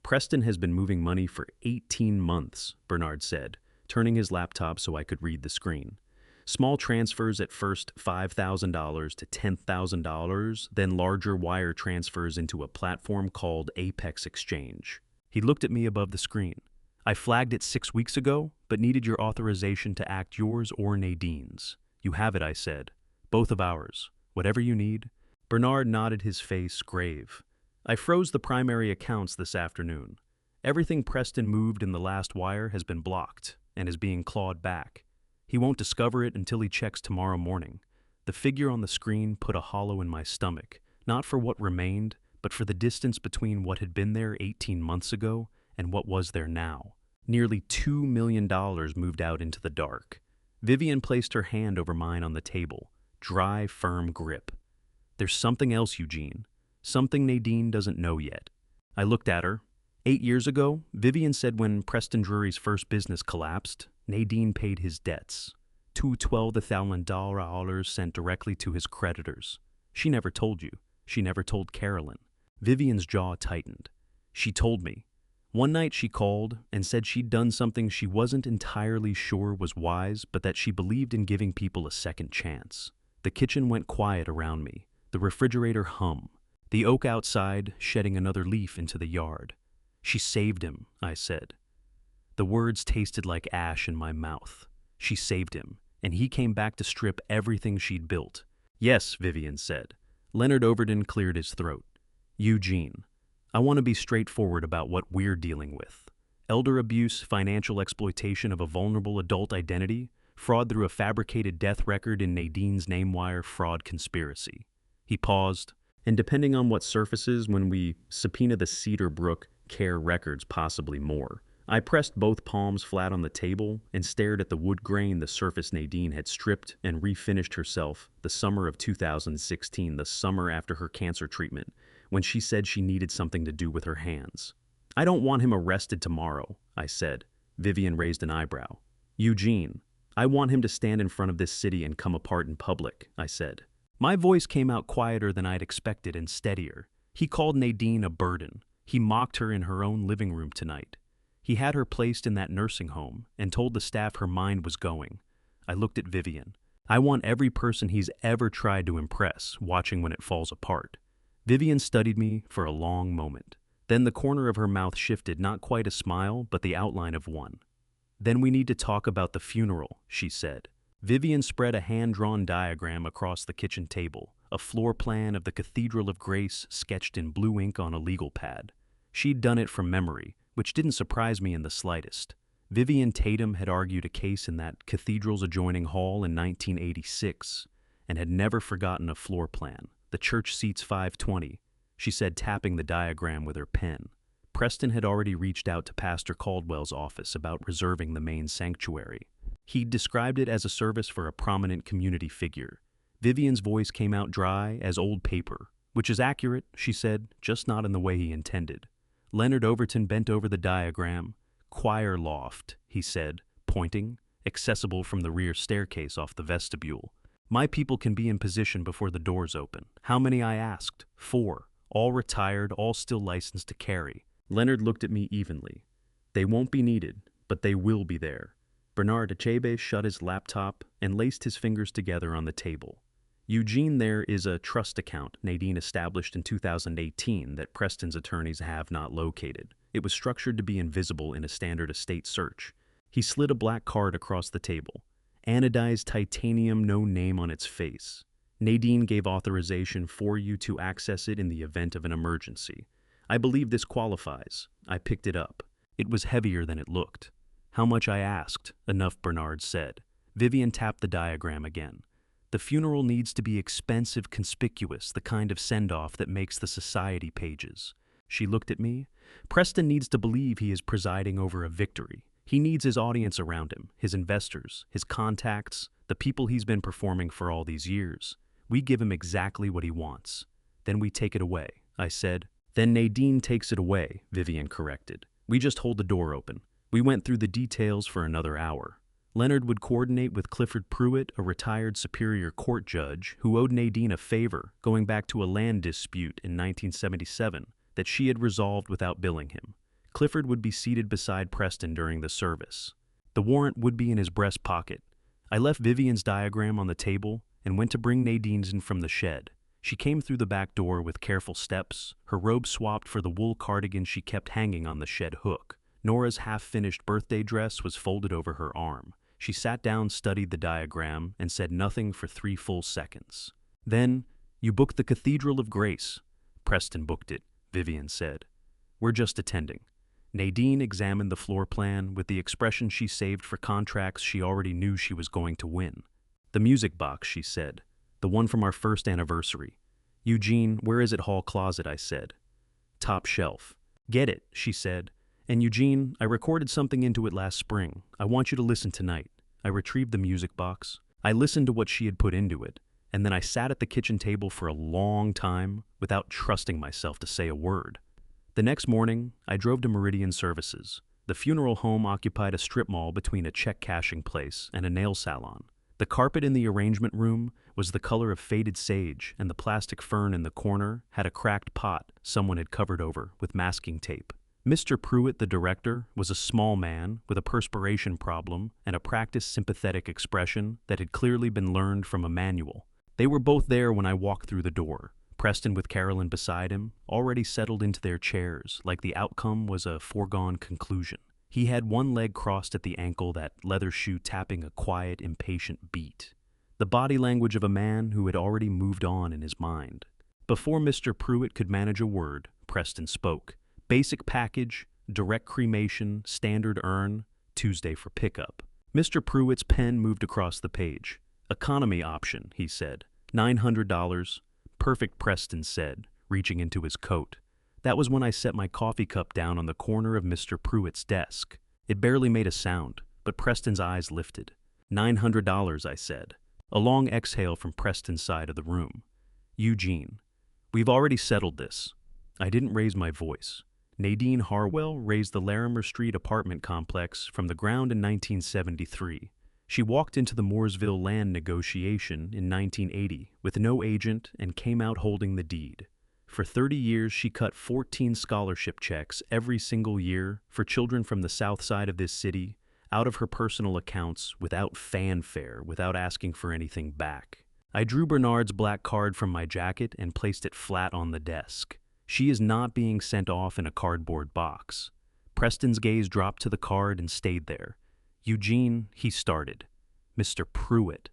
A: Preston has been moving money for 18 months, Bernard said, turning his laptop so I could read the screen. Small transfers at first $5,000 to $10,000, then larger wire transfers into a platform called Apex Exchange. He looked at me above the screen. I flagged it 6 weeks ago, but needed your authorization to act yours or Nadine's. You have it, I said. Both of ours. Whatever you need. Bernard nodded, his face grave. I froze the primary accounts this afternoon. Everything Preston moved in the last wire has been blocked and is being clawed back. He won't discover it until he checks tomorrow morning. The figure on the screen put a hollow in my stomach, not for what remained, but for the distance between what had been there 18 months ago and what was there now. Nearly $2 million moved out into the dark. Vivian placed her hand over mine on the table, dry, firm grip. There's something else, Eugene. Something Nadine doesn't know yet. I looked at her. 8 years ago, Vivian said when Preston Drury's first business collapsed, Nadine paid his debts. $12,000 sent directly to his creditors. She never told you. She never told Carolyn. Vivian's jaw tightened. She told me. One night she called and said she'd done something she wasn't entirely sure was wise, but that she believed in giving people a second chance. The kitchen went quiet around me. The refrigerator hum. The oak outside shedding another leaf into the yard. She saved him, I said. The words tasted like ash in my mouth. She saved him, and he came back to strip everything she'd built. Yes, Vivian said. Leonard Overton cleared his throat. Eugene, I want to be straightforward about what we're dealing with. Elder abuse, financial exploitation of a vulnerable adult identity, fraud through a fabricated death record in Nadine's name-wire fraud conspiracy. He paused, and depending on what surfaces when we subpoena the Cedar Brook Care records, possibly more. I pressed both palms flat on the table and stared at the wood grain the surface Nadine had stripped and refinished herself the summer of 2016, the summer after her cancer treatment, when she said she needed something to do with her hands. I don't want him arrested tomorrow, I said. Vivian raised an eyebrow. Eugene, I want him to stand in front of this city and come apart in public, I said. My voice came out quieter than I'd expected and steadier. He called Nadine a burden. He mocked her in her own living room tonight. He had her placed in that nursing home and told the staff her mind was going. I looked at Vivian. I want every person he's ever tried to impress watching when it falls apart. Vivian studied me for a long moment. Then the corner of her mouth shifted, not quite a smile, but the outline of one. Then we need to talk about the funeral, she said. Vivian spread a hand-drawn diagram across the kitchen table, a floor plan of the Cathedral of Grace sketched in blue ink on a legal pad. She'd done it from memory, which didn't surprise me in the slightest. Vivian Tatum had argued a case in that cathedral's adjoining hall in 1986 and had never forgotten a floor plan. The church seats 520, she said, tapping the diagram with her pen. Preston had already reached out to Pastor Caldwell's office about reserving the main sanctuary. He'd described it as a service for a prominent community figure. Vivian's voice came out dry as old paper, which is accurate, she said, just not in the way he intended. Leonard Overton bent over the diagram. Choir loft, he said, pointing, accessible from the rear staircase off the vestibule. My people can be in position before the doors open. How many, I asked? 4. All retired, all still licensed to carry. Leonard looked at me evenly. They won't be needed, but they will be there. Bernard Achebe shut his laptop and laced his fingers together on the table. Eugene, there is a trust account Nadine established in 2018 that Preston's attorneys have not located. It was structured to be invisible in a standard estate search. He slid a black card across the table. Anodized titanium, no name on its face. Nadine gave authorization for you to access it in the event of an emergency. I believe this qualifies. I picked it up. It was heavier than it looked. How much, I asked. Enough, Bernard said. Vivian tapped the diagram again. The funeral needs to be expensive, conspicuous, the kind of send-off that makes the society pages. She looked at me. Preston needs to believe he is presiding over a victory. He needs his audience around him, his investors, his contacts, the people he's been performing for all these years. We give him exactly what he wants. Then we take it away. I said. Then Nadine takes it away, Vivian corrected. We just hold the door open. We went through the details for another hour. Leonard would coordinate with Clifford Pruitt, a retired Superior Court judge who owed Nadine a favor going back to a land dispute in 1977 that she had resolved without billing him. Clifford would be seated beside Preston during the service. The warrant would be in his breast pocket. I left Vivian's diagram on the table and went to bring Nadine's in from the shed. She came through the back door with careful steps, her robe swapped for the wool cardigan she kept hanging on the shed hook. Nora's half-finished birthday dress was folded over her arm. She sat down, studied the diagram, and said nothing for 3 full seconds. Then, "You booked the Cathedral of Grace." "Preston booked it," Vivian said. "We're just attending." Nadine examined the floor plan with the expression she saved for contracts she already knew she was going to win. "The music box," she said. "The one from our first anniversary." "Eugene, where is it?" "Hall closet," I said. "Top shelf." "Get it," she said. "And Eugene, I recorded something into it last spring. I want you to listen tonight." I retrieved the music box. I listened to what she had put into it, and then I sat at the kitchen table for a long time without trusting myself to say a word. The next morning, I drove to Meridian Services. The funeral home occupied a strip mall between a check-cashing place and a nail salon. The carpet in the arrangement room was the color of faded sage, and the plastic fern in the corner had a cracked pot someone had covered over with masking tape. Mr. Pruitt, the director, was a small man with a perspiration problem and a practiced sympathetic expression that had clearly been learned from a manual. They were both there when I walked through the door. Preston with Carolyn beside him, already settled into their chairs, like the outcome was a foregone conclusion. He had one leg crossed at the ankle, that leather shoe tapping a quiet, impatient beat. The body language of a man who had already moved on in his mind. Before Mr. Pruitt could manage a word, Preston spoke. "Basic package, direct cremation, standard urn, Tuesday for pickup." Mr. Pruitt's pen moved across the page. "Economy option," he said. $900. "Perfect," Preston said, reaching into his coat. That was when I set my coffee cup down on the corner of Mr. Pruitt's desk. It barely made a sound, but Preston's eyes lifted. $900, I said. A long exhale from Preston's side of the room. "Eugene, we've already settled this." I didn't raise my voice. Nadine Harwell raised the Larimer Street apartment complex from the ground in 1973. She walked into the Mooresville land negotiation in 1980 with no agent and came out holding the deed. For 30 years, she cut 14 scholarship checks every single year for children from the south side of this city out of her personal accounts without fanfare, without asking for anything back. I drew Bernard's black card from my jacket and placed it flat on the desk. She is not being sent off in a cardboard box. Preston's gaze dropped to the card and stayed there. "Eugene," he started. "Mr. Pruitt."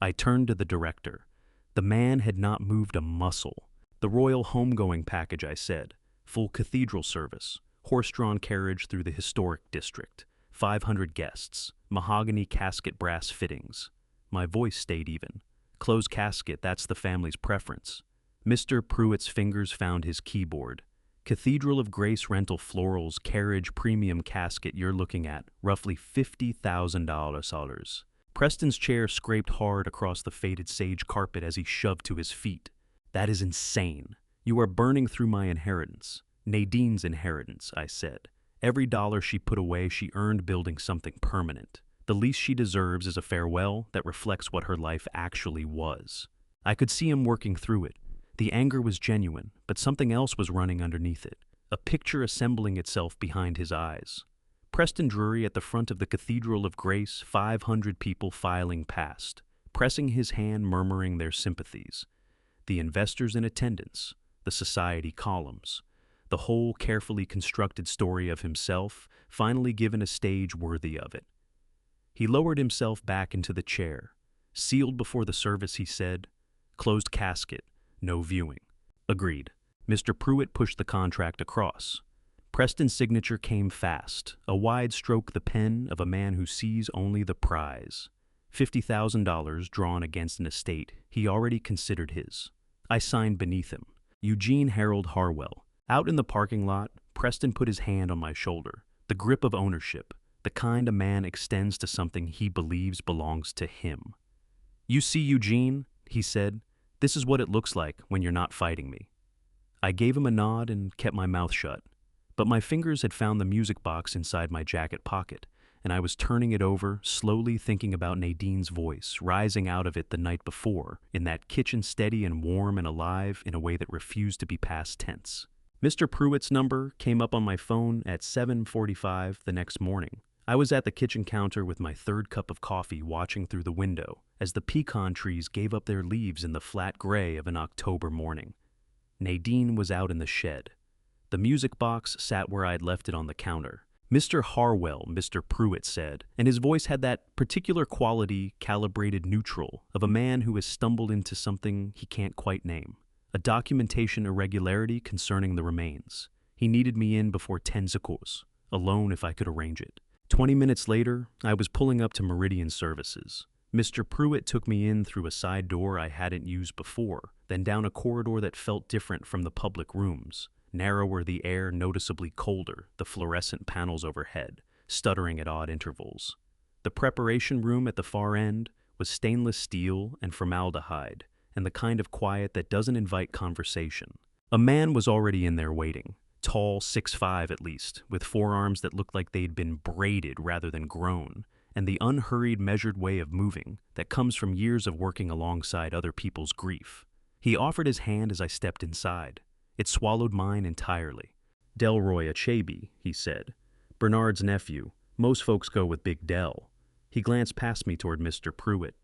A: I turned to the director. The man had not moved a muscle. "The royal homegoing package," I said. "Full cathedral service, horse-drawn carriage through the historic district, 500 guests, mahogany casket brass fittings." My voice stayed even. "Closed casket, that's the family's preference." Mr. Pruitt's fingers found his keyboard. "Cathedral of Grace rental florals, carriage premium casket you're looking at, roughly $50,000. Preston's chair scraped hard across the faded sage carpet as he shoved to his feet. "That is insane. You are burning through my inheritance." "Nadine's inheritance," I said. "Every dollar she put away she earned building something permanent. The least she deserves is a farewell that reflects what her life actually was." I could see him working through it. The anger was genuine, but something else was running underneath it, a picture assembling itself behind his eyes. Preston Drury at the front of the Cathedral of Grace, 500 people filing past, pressing his hand, murmuring their sympathies. The investors in attendance, the society columns, the whole carefully constructed story of himself, finally given a stage worthy of it. He lowered himself back into the chair. "Sealed before the service," he said. "Closed casket. No viewing." "Agreed." Mr. Pruitt pushed the contract across. Preston's signature came fast, a wide stroke, the pen of a man who sees only the prize. $50,000 drawn against an estate he already considered his. I signed beneath him. "Eugene Harold Harwell." Out in the parking lot, Preston put his hand on my shoulder, the grip of ownership, the kind a man extends to something he believes belongs to him. "You see, Eugene," he said, "this is what it looks like when you're not fighting me." I gave him a nod and kept my mouth shut. But my fingers had found the music box inside my jacket pocket, and I was turning it over, slowly thinking about Nadine's voice, rising out of it the night before, in that kitchen steady and warm and alive in a way that refused to be past tense. Mr. Pruitt's number came up on my phone at 7:45 the next morning. I was at the kitchen counter with my third cup of coffee watching through the window as the pecan trees gave up their leaves in the flat gray of an October morning. Nadine was out in the shed. The music box sat where I'd left it on the counter. "Mr. Harwell," Mr. Pruitt said, and his voice had that particular quality, calibrated neutral, of a man who has stumbled into something he can't quite name. A documentation irregularity concerning the remains. He needed me in before 10 seconds, alone if I could arrange it. 20 minutes later, I was pulling up to Meridian Services. Mr. Pruitt took me in through a side door I hadn't used before, then down a corridor that felt different from the public rooms. Narrower, the air noticeably colder, the fluorescent panels overhead, stuttering at odd intervals. The preparation room at the far end was stainless steel and formaldehyde, and the kind of quiet that doesn't invite conversation. A man was already in there waiting, tall, 6'5" at least, with forearms that looked like they'd been braided rather than grown, and the unhurried, measured way of moving that comes from years of working alongside other people's grief. He offered his hand as I stepped inside. It swallowed mine entirely. "Delroy Achebe," he said. "Bernard's nephew. Most folks go with Big Del." He glanced past me toward Mr. Pruitt.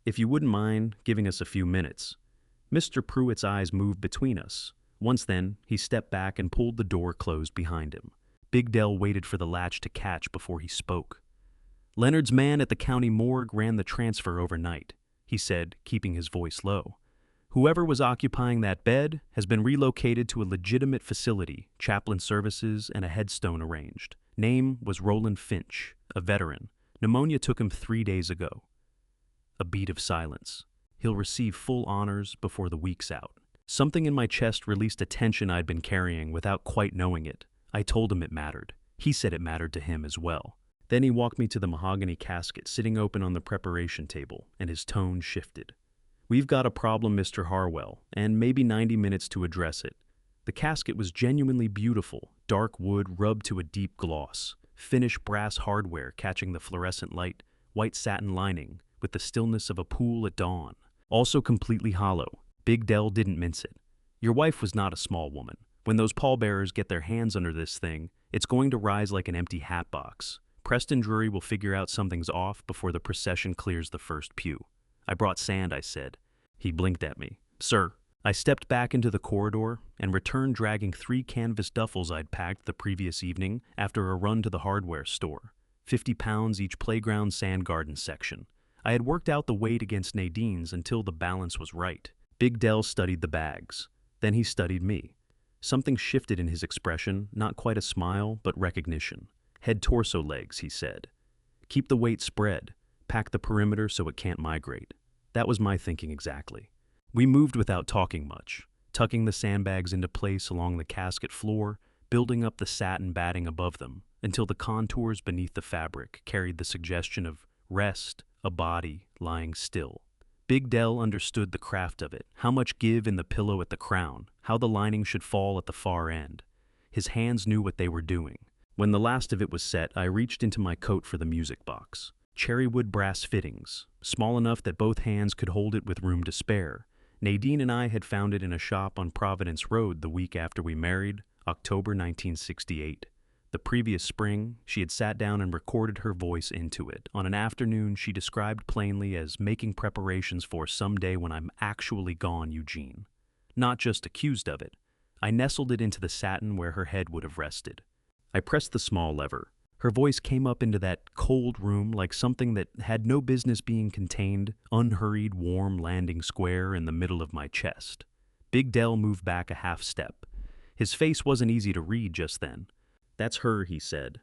A: "If you wouldn't mind giving us a few minutes." Mr. Pruitt's eyes moved between us. Once then, he stepped back and pulled the door closed behind him. Big Del waited for the latch to catch before he spoke. "Leonard's man at the county morgue ran the transfer overnight," he said, keeping his voice low. "Whoever was occupying that bed has been relocated to a legitimate facility, chaplain services, and a headstone arranged. Name was Roland Finch, a veteran. Pneumonia took him 3 days ago." A beat of silence. "He'll receive full honors before the week's out." Something in my chest released a tension I'd been carrying without quite knowing it. I told him it mattered. He said it mattered to him as well. Then he walked me to the mahogany casket sitting open on the preparation table, and his tone shifted. "We've got a problem, Mr. Harwell, and maybe 90 minutes to address it." The casket was genuinely beautiful, dark wood rubbed to a deep gloss, finished brass hardware catching the fluorescent light, white satin lining, with the stillness of a pool at dawn. Also completely hollow. Big Del didn't mince it. "Your wife was not a small woman. When those pallbearers get their hands under this thing, it's going to rise like an empty hat box. Preston Drury will figure out something's off before the procession clears the first pew." "I brought sand," I said. He blinked at me. "Sir." I stepped back into the corridor and returned dragging 3 canvas duffels I'd packed the previous evening after a run to the hardware store. 50 pounds each playground sand garden section. I had worked out the weight against Nadine's until the balance was right. Big Del studied the bags. Then he studied me. Something shifted in his expression, not quite a smile, but recognition. "Head, torso, legs," he said. "Keep the weight spread. Pack the perimeter so it can't migrate." That was my thinking exactly. We moved without talking much, tucking the sandbags into place along the casket floor, building up the satin batting above them, until the contours beneath the fabric carried the suggestion of rest, a body lying still. Big Del understood the craft of it, how much give in the pillow at the crown, how the lining should fall at the far end. His hands knew what they were doing. When the last of it was set, I reached into my coat for the music box. Cherrywood brass fittings, small enough that both hands could hold it with room to spare. Nadine and I had found it in a shop on Providence Road the week after we married, October 1968. The previous spring, she had sat down and recorded her voice into it on an afternoon she described plainly as making preparations for "someday when I'm actually gone, Eugene." Not just accused of it. I nestled it into the satin where her head would have rested. I pressed the small lever. Her voice came up into that cold room like something that had no business being contained, unhurried, warm landing square in the middle of my chest. Big Del moved back a half step. His face wasn't easy to read just then. "That's her," he said.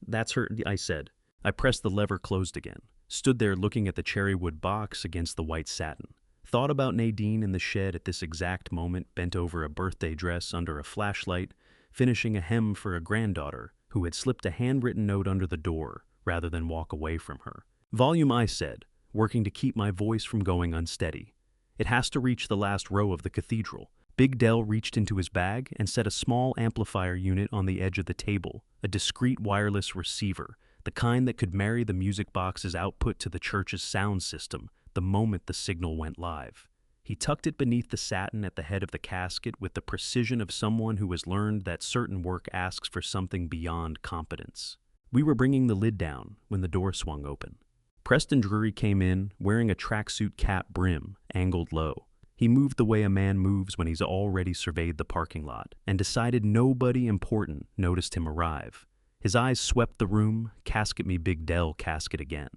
A: "That's her," I said. I pressed the lever closed again, stood there looking at the cherrywood box against the white satin. Thought about Nadine in the shed at this exact moment, bent over a birthday dress under a flashlight, finishing a hem for a granddaughter who had slipped a handwritten note under the door rather than walk away from her. "Volume," I said, working to keep my voice from going unsteady. "It has to reach the last row of the cathedral. Big Dell reached into his bag and set a small amplifier unit on the edge of the table, a discreet wireless receiver, the kind that could marry the music box's output to the church's sound system the moment the signal went live. He tucked it beneath the satin at the head of the casket with the precision of someone who has learned that certain work asks for something beyond competence. We were bringing the lid down when the door swung open. Preston Drury came in, wearing a tracksuit cap brim, angled low. He moved the way a man moves when he's already surveyed the parking lot, and decided nobody important noticed him arrive. His eyes swept the room, casket me Big Dell casket again.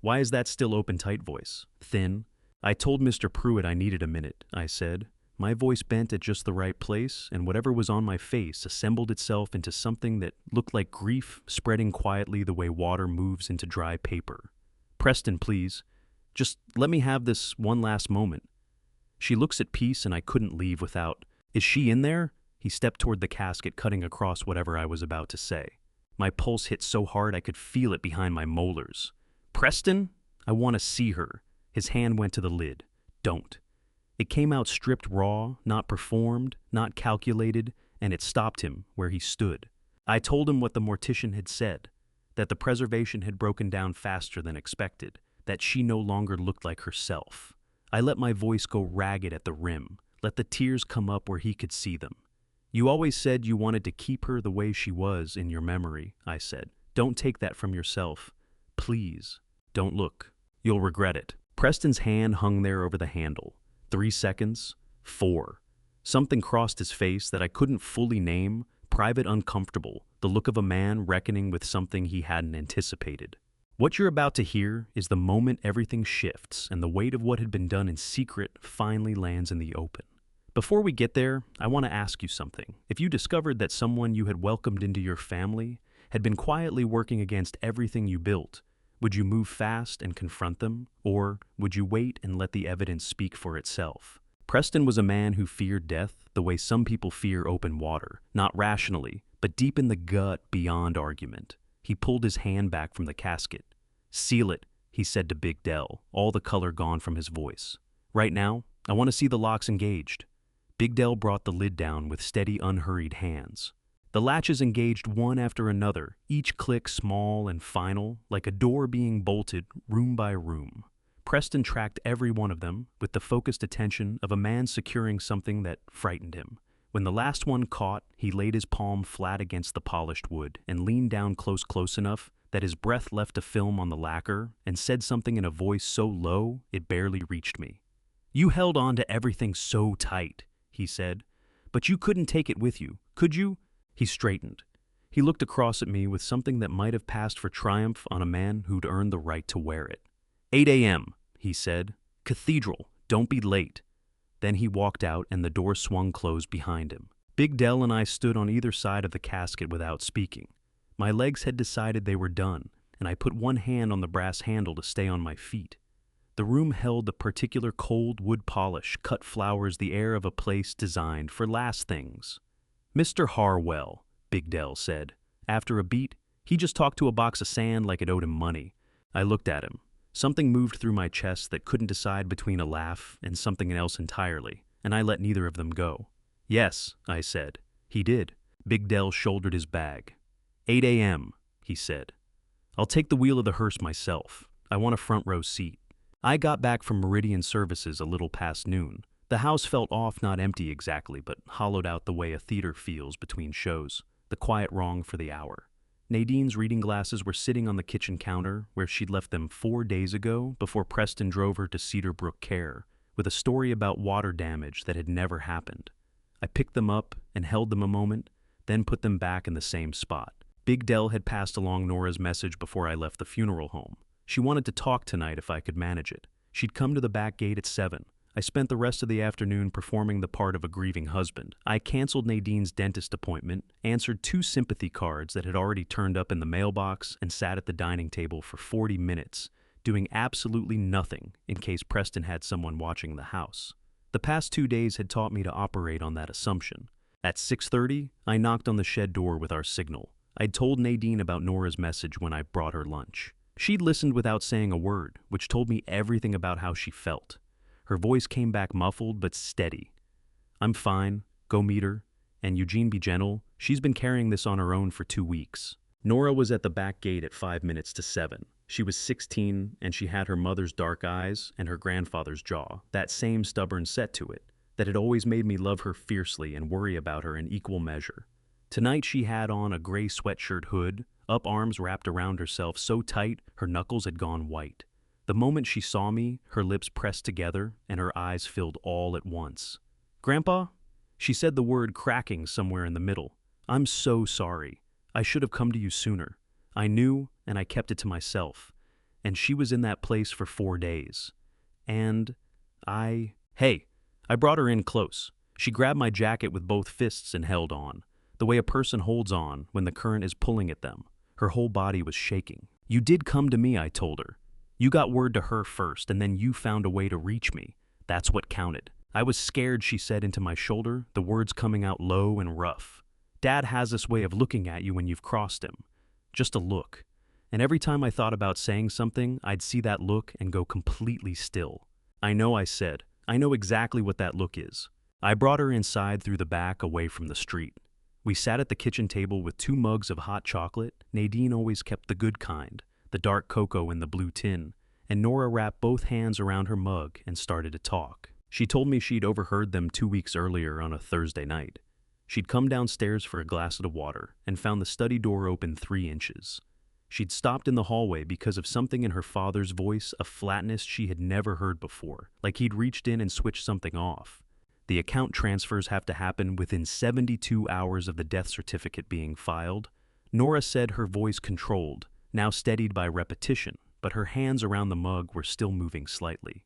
A: Why is that still open tight voice? Thin? I told Mr. Pruitt I needed a minute, I said. My voice bent at just the right place, and whatever was on my face assembled itself into something that looked like grief spreading quietly the way water moves into dry paper. Preston, please. Just let me have this one last moment. She looks at peace, and I couldn't leave without, "Is she in there?" He stepped toward the casket, cutting across whatever I was about to say. My pulse hit so hard I could feel it behind my molars. "Preston? I want to see her." His hand went to the lid. "Don't." It came out stripped raw, not performed, not calculated, and it stopped him where he stood. I told him what the mortician had said, that the preservation had broken down faster than expected, that she no longer looked like herself. I let my voice go ragged at the rim, let the tears come up where he could see them. "You always said you wanted to keep her the way she was in your memory," I said. "Don't take that from yourself. Please, don't look. You'll regret it." Preston's hand hung there over the handle. 3 seconds. 4. Something crossed his face that I couldn't fully name, private uncomfortable, the look of a man reckoning with something he hadn't anticipated. What you're about to hear is the moment everything shifts and the weight of what had been done in secret finally lands in the open. Before we get there, I want to ask you something. If you discovered that someone you had welcomed into your family had been quietly working against everything you built, would you move fast and confront them, or would you wait and let the evidence speak for itself? Preston was a man who feared death the way some people fear open water, not rationally, but deep in the gut beyond argument. He pulled his hand back from the casket. "Seal it," he said to Big Dell, all the color gone from his voice. "Right now, I want to see the locks engaged." Big Dell brought the lid down with steady, unhurried hands. The latches engaged one after another, each click small and final, like a door being bolted room by room. Preston tracked every one of them with the focused attention of a man securing something that frightened him. When the last one caught, he laid his palm flat against the polished wood and leaned down close enough that his breath left a film on the lacquer and said something in a voice so low it barely reached me. "You held on to everything so tight," he said, "but you couldn't take it with you, could you?" He straightened. He looked across at me with something that might have passed for triumph on a man who'd earned the right to wear it. 8 a.m., he said. "Cathedral, don't be late." Then he walked out and the door swung closed behind him. Big Dell and I stood on either side of the casket without speaking. My legs had decided they were done, and I put one hand on the brass handle to stay on my feet. The room held the particular cold wood polish, cut flowers, the air of a place designed for last things. "Mr. Harwell," Big Dell said. After a beat, he just talked to a box of sand like it owed him money. I looked at him. Something moved through my chest that couldn't decide between a laugh and something else entirely, and I let neither of them go. "Yes," I said. He did. Big Dell shouldered his bag. 8 a.m., he said. "I'll take the wheel of the hearse myself. I want a front row seat." I got back from Meridian services a little past noon. The house felt off, not empty exactly, but hollowed out the way a theater feels between shows, the quiet wrong for the hour. Nadine's reading glasses were sitting on the kitchen counter where she'd left them 4 days ago before Preston drove her to Cedar Brook Care, with a story about water damage that had never happened. I picked them up and held them a moment, then put them back in the same spot. Big Dell had passed along Nora's message before I left the funeral home. She wanted to talk tonight if I could manage it. She'd come to the back gate at 7. I spent the rest of the afternoon performing the part of a grieving husband. I canceled Nadine's dentist appointment, answered 2 sympathy cards that had already turned up in the mailbox, and sat at the dining table for 40 minutes, doing absolutely nothing in case Preston had someone watching the house. The past 2 days had taught me to operate on that assumption. At 6:30, I knocked on the shed door with our signal. I'd told Nadine about Nora's message when I brought her lunch. She'd listened without saying a word, which told me everything about how she felt. Her voice came back muffled but steady. I'm fine. Go meet her. And Eugene, be gentle. She's been carrying this on her own for 2 weeks. Nora was at the back gate at 5 minutes to 7. She was 16, and she had her mother's dark eyes and her grandfather's jaw, that same stubborn set to it, that had always made me love her fiercely and worry about her in equal measure. Tonight she had on a gray sweatshirt hood, up arms wrapped around herself so tight her knuckles had gone white. The moment she saw me, her lips pressed together and her eyes filled all at once. "Grandpa?" She said the word cracking somewhere in the middle. "I'm so sorry. I should have come to you sooner. I knew, and I kept it to myself. And she was in that place for 4 days. And Hey, I brought her in close. She grabbed my jacket with both fists and held on, the way a person holds on when the current is pulling at them. Her whole body was shaking. You did come to me, I told her. You got word to her first, and then you found a way to reach me. That's what counted. I was scared, she said into my shoulder, the words coming out low and rough. Dad has this way of looking at you when you've crossed him. Just a look. And every time I thought about saying something, I'd see that look and go completely still. I know, I said. I know exactly what that look is. I brought her inside through the back, away from the street. We sat at the kitchen table with 2 mugs of hot chocolate. Nadine always kept the good kind, the dark cocoa in the blue tin, and Nora wrapped both hands around her mug and started to talk. She told me she'd overheard them 2 weeks earlier on a Thursday night. She'd come downstairs for a glass of water and found the study door open 3 inches. She'd stopped in the hallway because of something in her father's voice, a flatness she had never heard before, like he'd reached in and switched something off. The account transfers have to happen within 72 hours of the death certificate being filed. Nora said her voice controlled, now steadied by repetition, but her hands around the mug were still moving slightly.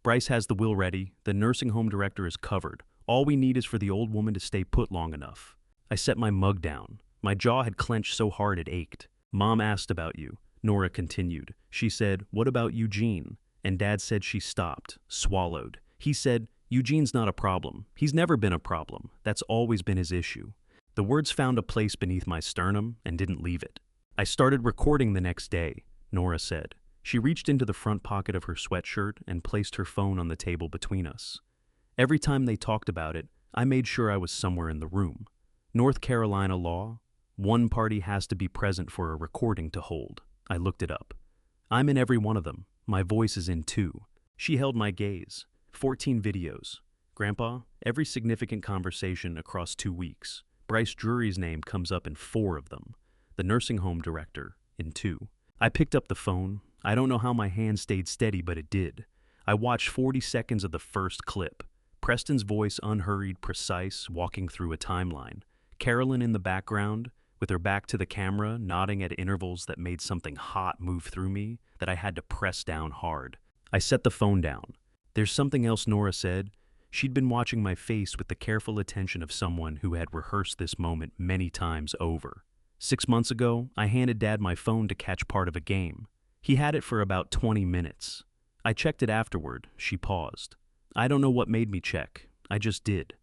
A: Bryce has the will ready. The nursing home director is covered. All we need is for the old woman to stay put long enough. I set my mug down. My jaw had clenched so hard it ached. Mom asked about you, Nora continued. She said, "What about Eugene?" And Dad said she stopped, swallowed. He said, "Eugene's not a problem. He's never been a problem. That's always been his issue." The words found a place beneath my sternum and didn't leave it. I started recording the next day, Nora said. She reached into the front pocket of her sweatshirt and placed her phone on the table between us. Every time they talked about it, I made sure I was somewhere in the room. North Carolina law, one party has to be present for a recording to hold. I looked it up. I'm in every one of them. My voice is in 2. She held my gaze. 14 videos. Grandpa, every significant conversation across 2 weeks. Bryce Drury's name comes up in 4 of them. The nursing home director in 2. I picked up the phone. I don't know how my hand stayed steady, but it did. I watched 40 seconds of the first clip. Preston's voice unhurried, precise, walking through a timeline. Carolyn in the background, with her back to the camera, nodding at intervals that made something hot move through me that I had to press down hard. I set the phone down. There's something else, Nora said. She'd been watching my face with the careful attention of someone who had rehearsed this moment many times over. 6 months ago, I handed Dad my phone to catch part of a game. He had it for about 20 minutes. I checked it afterward. She paused. I don't know what made me check. I just did.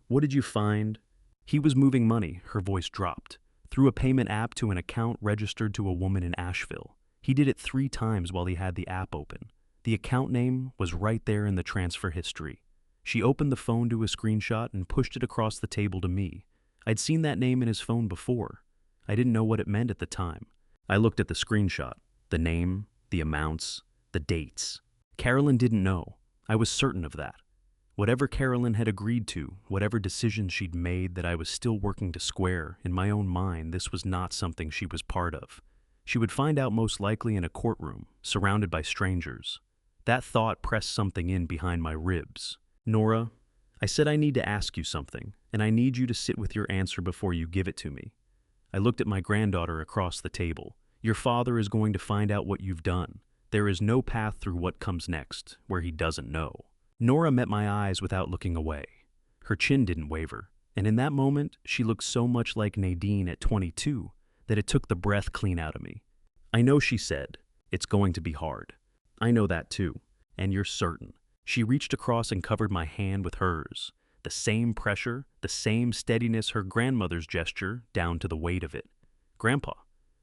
A: What did you find? He was moving money, her voice dropped, through a payment app to an account registered to a woman in Asheville. He did it 3 times while he had the app open. The account name was right there in the transfer history. She opened the phone to a screenshot and pushed it across the table to me. I'd seen that name in his phone before. I didn't know what it meant at the time. I looked at the screenshot, the name, the amounts, the dates. Carolyn didn't know. I was certain of that. Whatever Carolyn had agreed to, whatever decisions she'd made that I was still working to square, in my own mind, this was not something she was part of. She would find out most likely in a courtroom, surrounded by strangers. That thought pressed something in behind my ribs. Nora, I said I need to ask you something, and I need you to sit with your answer before you give it to me. I looked at my granddaughter across the table. Your father is going to find out what you've done. There is no path through what comes next, where he doesn't know. Nora met my eyes without looking away. Her chin didn't waver, and in that moment, she looked so much like Nadine at 22 that it took the breath clean out of me. I know, she said. It's going to be hard. I know that too, and you're certain. She reached across and covered my hand with hers. The same pressure, the same steadiness, her grandmother's gesture, down to the weight of it. Grandpa,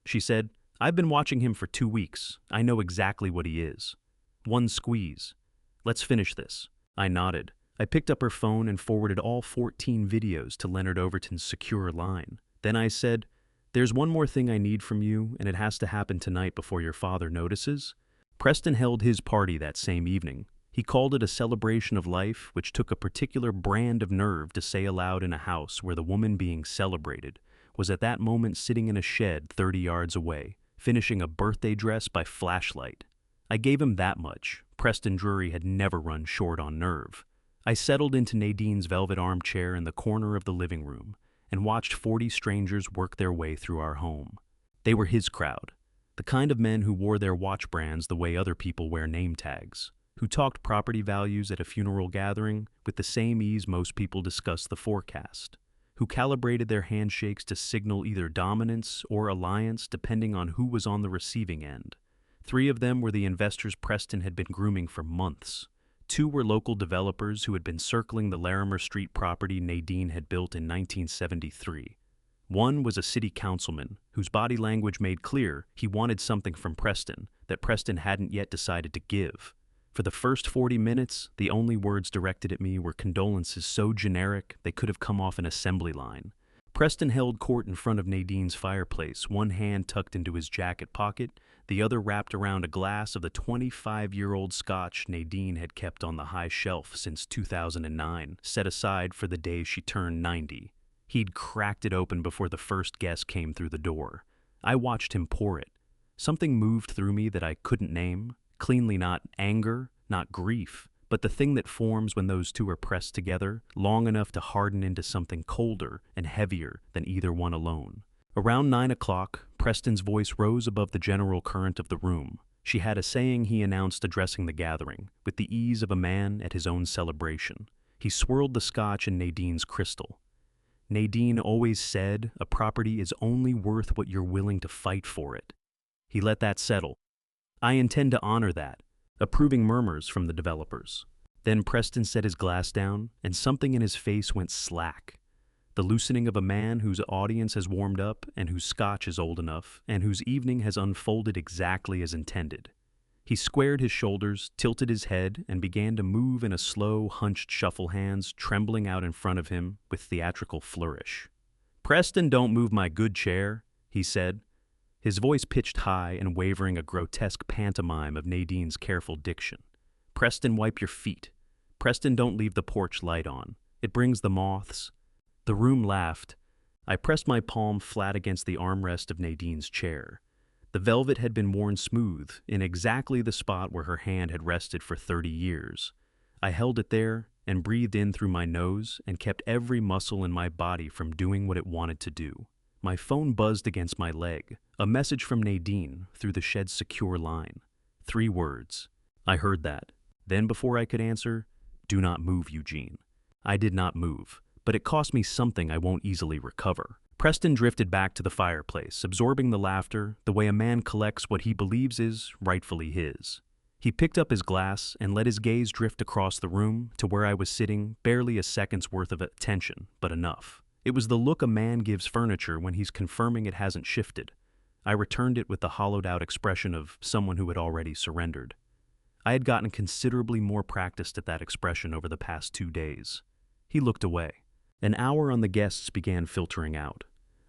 A: she said, I've been watching him for 2 weeks. I know exactly what he is. One squeeze. Let's finish this. I nodded. I picked up her phone and forwarded all 14 videos to Leonard Overton's secure line. Then I said, "There's one more thing I need from you, and it has to happen tonight before your father notices." Preston held his party that same evening. He called it a celebration of life, which took a particular brand of nerve to say aloud in a house where the woman being celebrated was at that moment sitting in a shed 30 yards away, finishing a birthday dress by flashlight. I gave him that much. Preston Drury had never run short on nerve. I settled into Nadine's velvet armchair in the corner of the living room and watched 40 strangers work their way through our home. They were his crowd, the kind of men who wore their watch brands the way other people wear name tags, who talked property values at a funeral gathering with the same ease most people discuss the forecast, who calibrated their handshakes to signal either dominance or alliance depending on who was on the receiving end. 3 of them were the investors Preston had been grooming for months. 2 were local developers who had been circling the Larimer Street property Nadine had built in 1973. 1 was a city councilman whose body language made clear he wanted something from Preston that Preston hadn't yet decided to give. For the first 40 minutes, the only words directed at me were condolences so generic they could have come off an assembly line. Preston held court in front of Nadine's fireplace, one hand tucked into his jacket pocket, the other wrapped around a glass of the 25-year-old scotch Nadine had kept on the high shelf since 2009, set aside for the day she turned 90. He'd cracked it open before the first guest came through the door. I watched him pour it. Something moved through me that I couldn't name, cleanly not anger, not grief, but the thing that forms when those two are pressed together long enough to harden into something colder and heavier than either one alone. Around 9 o'clock, Preston's voice rose above the general current of the room. She had a saying he announced addressing the gathering, with the ease of a man at his own celebration. He swirled the scotch in Nadine's crystal. "Nadine always said a property is only worth what you're willing to fight for it." He let that settle. "I intend to honor that." Approving murmurs from the developers. Then Preston set his glass down, and something in his face went slack. The loosening of a man whose audience has warmed up, and whose scotch is old enough, and whose evening has unfolded exactly as intended. He squared his shoulders, tilted his head, and began to move in a slow, hunched shuffle, hands trembling out in front of him with theatrical flourish. "Preston, don't move my good chair," he said, his voice pitched high and wavering a grotesque pantomime of Nadine's careful diction. "Preston, wipe your feet. Preston, don't leave the porch light on. It brings the moths." The room laughed. I pressed my palm flat against the armrest of Nadine's chair. The velvet had been worn smooth, in exactly the spot where her hand had rested for 30 years. I held it there and breathed in through my nose and kept every muscle in my body from doing what it wanted to do. My phone buzzed against my leg, a message from Nadine through the shed's secure line. 3 words. I heard that. Then before I could answer, "Do not move, Eugene." I did not move, but it cost me something I won't easily recover. Preston drifted back to the fireplace, absorbing the laughter the way a man collects what he believes is rightfully his. He picked up his glass and let his gaze drift across the room to where I was sitting, barely a second's worth of attention, but enough. It was the look a man gives furniture when he's confirming it hasn't shifted. I returned it with the hollowed-out expression of someone who had already surrendered. I had gotten considerably more practiced at that expression over the past 2 days. He looked away. An hour on the guests began filtering out.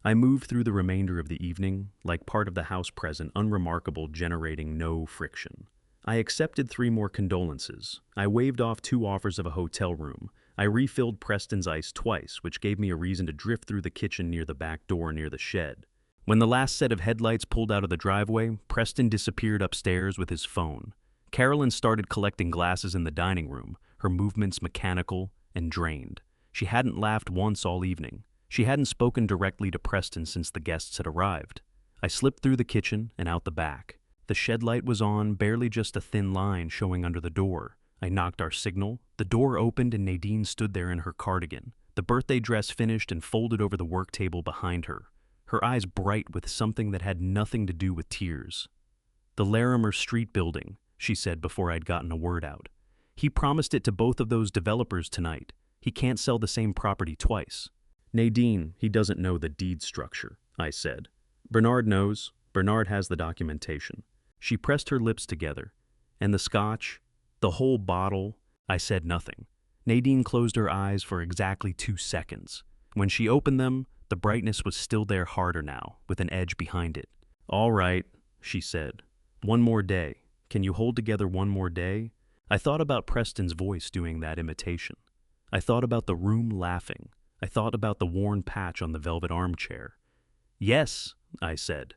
A: I moved through the remainder of the evening, like part of the house present, unremarkable, generating no friction. I accepted 3 more condolences. I waved off 2 offers of a hotel room. I refilled Preston's ice twice, which gave me a reason to drift through the kitchen near the back door near the shed. When the last set of headlights pulled out of the driveway, Preston disappeared upstairs with his phone. Carolyn started collecting glasses in the dining room, her movements mechanical and drained. She hadn't laughed once all evening. She hadn't spoken directly to Preston since the guests had arrived. I slipped through the kitchen and out the back. The shed light was on, barely just a thin line showing under the door. I knocked our signal. The door opened and Nadine stood there in her cardigan, the birthday dress finished and folded over the work table behind her, her eyes bright with something that had nothing to do with tears. "The Larimer Street building," she said before I'd gotten a word out. "He promised it to both of those developers tonight. He can't sell the same property twice." "Nadine, he doesn't know the deed structure," I said. "Bernard knows. Bernard has the documentation." She pressed her lips together. "And the scotch? The whole bottle?" I said nothing. Nadine closed her eyes for exactly 2 seconds. When she opened them, the brightness was still there, harder now, with an edge behind it. "All right," she said. "One more day. Can you hold together one more day?" I thought about Preston's voice doing that imitation. I thought about the room laughing. I thought about the worn patch on the velvet armchair. "Yes," I said.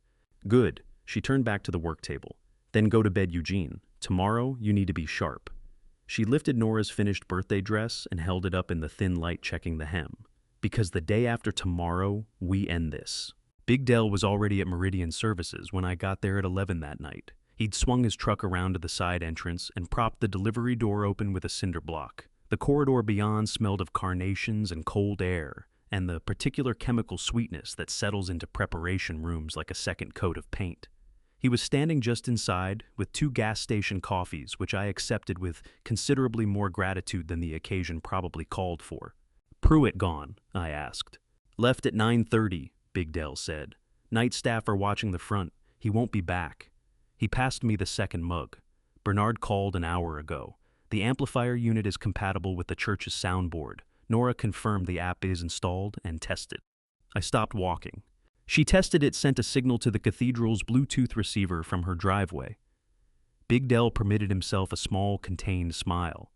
A: "Good." She turned back to the work table. "Then go to bed, Eugene. Tomorrow, you need to be sharp." She lifted Nora's finished birthday dress and held it up in the thin light, checking the hem. "Because the day after tomorrow, we end this." Big Dell was already at Meridian Services when I got there at 11 that night. He'd swung his truck around to the side entrance and propped the delivery door open with a cinder block. The corridor beyond smelled of carnations and cold air, and the particular chemical sweetness that settles into preparation rooms like a second coat of paint. He was standing just inside, with 2 gas station coffees, which I accepted with considerably more gratitude than the occasion probably called for. "Pruitt gone?" I asked. "Left at 9:30, Big Dell said. "Night staff are watching the front. He won't be back." He passed me the second mug. "Bernard called an hour ago. The amplifier unit is compatible with the church's soundboard. Nora confirmed the app is installed and tested." I stopped walking. She tested it, sent a signal to the cathedral's Bluetooth receiver from her driveway. Big Dell permitted himself a small, contained smile.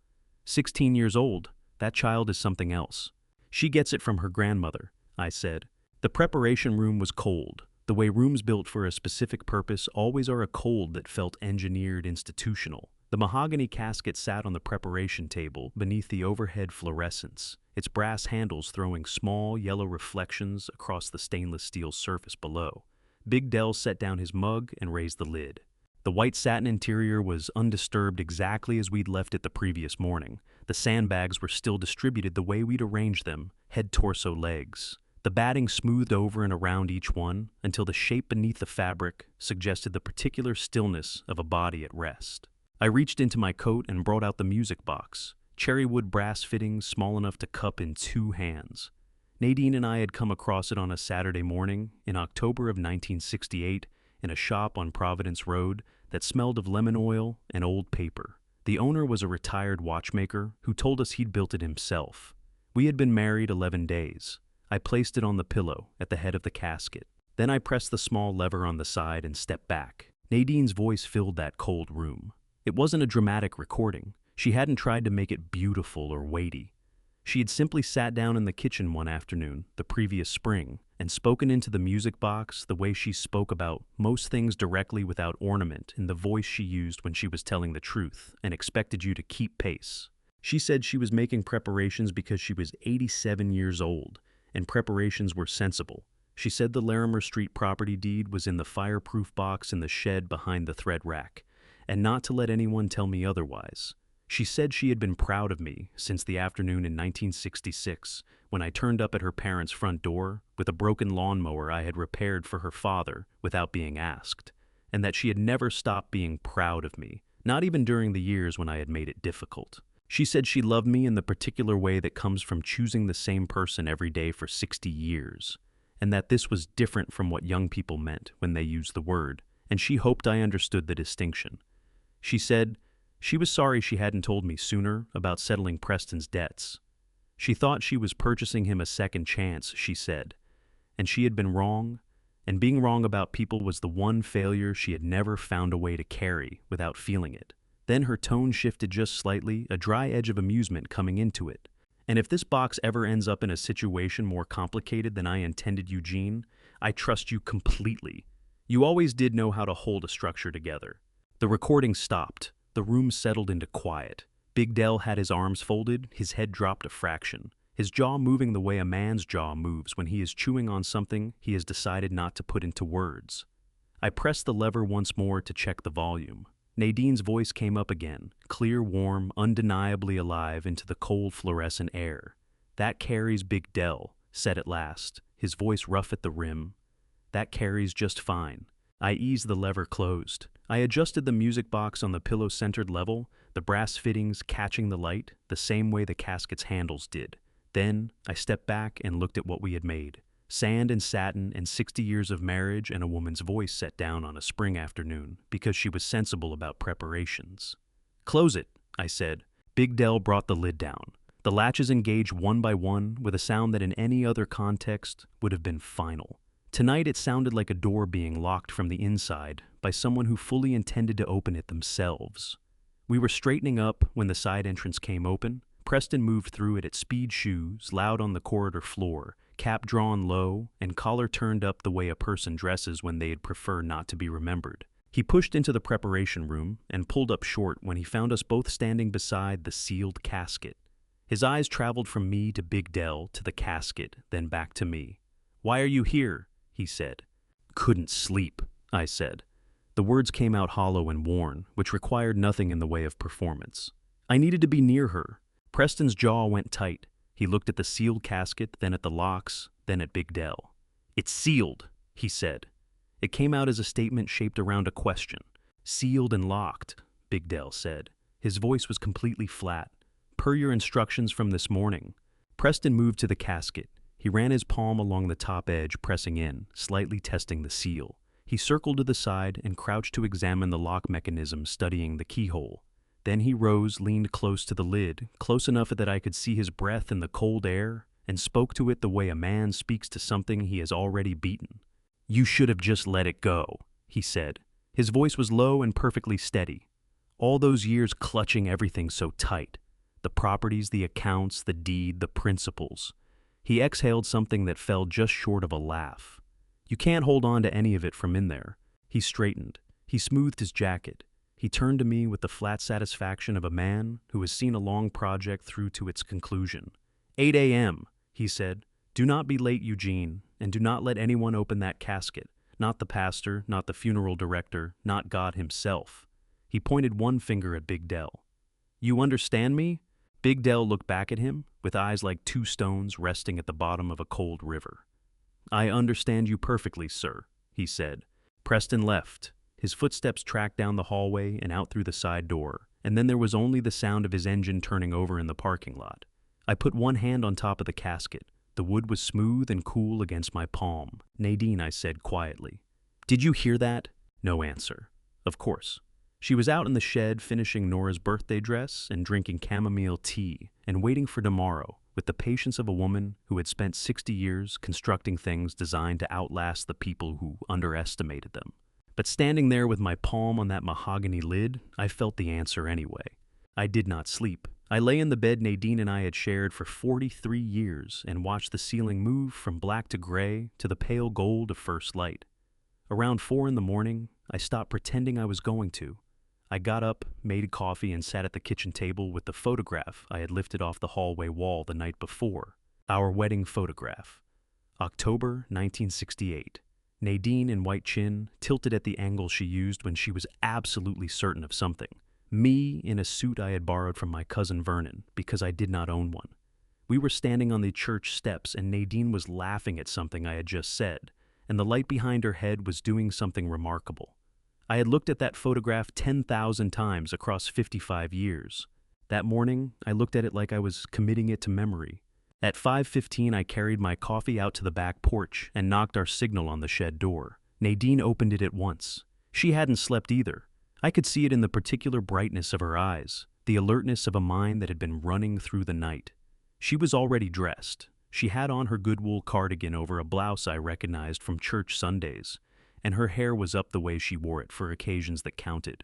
A: 16 years old, that child is something else. "She gets it from her grandmother," I said. The preparation room was cold. The way rooms built for a specific purpose always are, a cold that felt engineered, institutional. The mahogany casket sat on the preparation table beneath the overhead fluorescence, its brass handles throwing small yellow reflections across the stainless steel surface below. Big Dell set down his mug and raised the lid. The white satin interior was undisturbed, exactly as we'd left it the previous morning. The sandbags were still distributed the way we'd arranged them, head, torso, legs. The batting smoothed over and around each one until the shape beneath the fabric suggested the particular stillness of a body at rest. I reached into my coat and brought out the music box, cherrywood brass fittings small enough to cup in 2 hands. Nadine and I had come across it on a Saturday morning in October of 1968 in a shop on Providence Road that smelled of lemon oil and old paper. The owner was a retired watchmaker who told us he'd built it himself. We had been married 11 days. I placed it on the pillow at the head of the casket. Then I pressed the small lever on the side and stepped back. Nadine's voice filled that cold room. It wasn't a dramatic recording. She hadn't tried to make it beautiful or weighty. She had simply sat down in the kitchen one afternoon, the previous spring, and spoken into the music box the way she spoke about most things, directly, without ornament, in the voice she used when she was telling the truth and expected you to keep pace. She said she was making preparations because she was 87 years old, and preparations were sensible. She said the Larimer Street property deed was in the fireproof box in the shed behind the thread rack, and not to let anyone tell me otherwise. She said she had been proud of me since the afternoon in 1966 when I turned up at her parents' front door with a broken lawnmower I had repaired for her father without being asked, and that she had never stopped being proud of me, not even during the years when I had made it difficult. She said she loved me in the particular way that comes from choosing the same person every day for 60 years, and that this was different from what young people meant when they used the word, and she hoped I understood the distinction. She said she was sorry she hadn't told me sooner about settling Preston's debts. She thought she was purchasing him a second chance, she said, and she had been wrong, and being wrong about people was the one failure she had never found a way to carry without feeling it. Then her tone shifted just slightly, a dry edge of amusement coming into it. "And if this box ever ends up in a situation more complicated than I intended, Eugene, I trust you completely. You always did know how to hold a structure together." The recording stopped. The room settled into quiet. Big Dell had his arms folded, his head dropped a fraction, his jaw moving the way a man's jaw moves when he is chewing on something he has decided not to put into words. I pressed the lever once more to check the volume. Nadine's voice came up again, clear, warm, undeniably alive into the cold fluorescent air. "That carries, Big Dell," said at last, his voice rough at the rim. "That carries just fine." I eased the lever closed. I adjusted the music box on the pillow-centered level, the brass fittings catching the light the same way the casket's handles did. Then I stepped back and looked at what we had made. Sand and satin and 60 years of marriage and a woman's voice set down on a spring afternoon because she was sensible about preparations. "Close it," I said. Big Dell brought the lid down. The latches engaged one by one with a sound that in any other context would have been final. Tonight it sounded like a door being locked from the inside by someone who fully intended to open it themselves. We were straightening up when the side entrance came open. Preston moved through it at speed shoes, loud on the corridor floor, cap drawn low, and collar turned up the way a person dresses when they'd prefer not to be remembered. He pushed into the preparation room and pulled up short when he found us both standing beside the sealed casket. His eyes traveled from me to Big Dell to the casket, then back to me. "Why are you here?" he said. "Couldn't sleep," I said. The words came out hollow and worn, which required nothing in the way of performance. I needed to be near her. Preston's jaw went tight. He looked at the sealed casket, then at the locks, then at Big Dell. "It's sealed," he said. It came out as a statement shaped around a question. "Sealed and locked," Big Dell said. His voice was completely flat. "Per your instructions from this morning." Preston moved to the casket. He ran his palm along the top edge, pressing in, slightly testing the seal. He circled to the side and crouched to examine the lock mechanism, studying the keyhole. Then he rose, leaned close to the lid, close enough that I could see his breath in the cold air, and spoke to it the way a man speaks to something he has already beaten. "You should have just let it go," he said. His voice was low and perfectly steady. "All those years clutching everything so tight. The properties, the accounts, the deed, the principles." He exhaled something that fell just short of a laugh. "You can't hold on to any of it from in there." He straightened. He smoothed his jacket. He turned to me with the flat satisfaction of a man who has seen a long project through to its conclusion. 8 a.m., he said. "Do not be late, Eugene, and do not let anyone open that casket. Not the pastor, not the funeral director, not God himself." He pointed one finger at Big Dell. "You understand me?" Big Dell looked back at him, with eyes like two stones resting at the bottom of a cold river. "I understand you perfectly, sir," he said. Preston left. His footsteps tracked down the hallway and out through the side door, and then there was only the sound of his engine turning over in the parking lot. I put one hand on top of the casket. The wood was smooth and cool against my palm. "Nadine," I said quietly. "Did you hear that?" No answer. Of course. She was out in the shed finishing Nora's birthday dress and drinking chamomile tea and waiting for tomorrow with the patience of a woman who had spent 60 years constructing things designed to outlast the people who underestimated them. But standing there with my palm on that mahogany lid, I felt the answer anyway. I did not sleep. I lay in the bed Nadine and I had shared for 43 years and watched the ceiling move from black to gray to the pale gold of first light. Around 4 in the morning, I stopped pretending I was going to. I got up, made coffee, and sat at the kitchen table with the photograph I had lifted off the hallway wall the night before. Our wedding photograph. October 1968. Nadine in white chin, tilted at the angle she used when she was absolutely certain of something. Me in a suit I had borrowed from my cousin Vernon, because I did not own one. We were standing on the church steps and Nadine was laughing at something I had just said, and the light behind her head was doing something remarkable. I had looked at that photograph 10,000 times across 55 years. That morning, I looked at it like I was committing it to memory. At 5:15, I carried my coffee out to the back porch and knocked our signal on the shed door. Nadine opened it at once. She hadn't slept either. I could see it in the particular brightness of her eyes, the alertness of a mind that had been running through the night. She was already dressed. She had on her good wool cardigan over a blouse I recognized from church Sundays, and her hair was up the way she wore it for occasions that counted.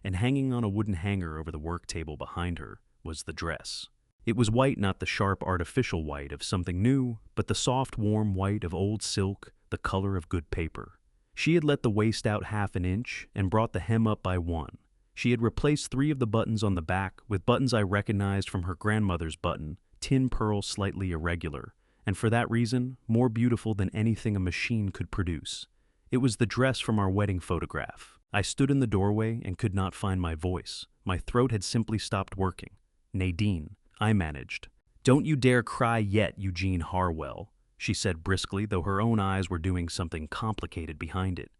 A: And hanging on a wooden hanger over the work table behind her was the dress. It was white, not the sharp artificial white of something new, but the soft, warm white of old silk, the color of good paper. She had let the waist out 1/2 inch and brought the hem up by 1. She had replaced 3 of the buttons on the back with buttons I recognized from her grandmother's button, tin pearl slightly irregular, and for that reason, more beautiful than anything a machine could produce. It was the dress from our wedding photograph. I stood in the doorway and could not find my voice. My throat had simply stopped working. "Nadine," I managed. "Don't you dare cry yet, Eugene Harwell," she said briskly, though her own eyes were doing something complicated behind it.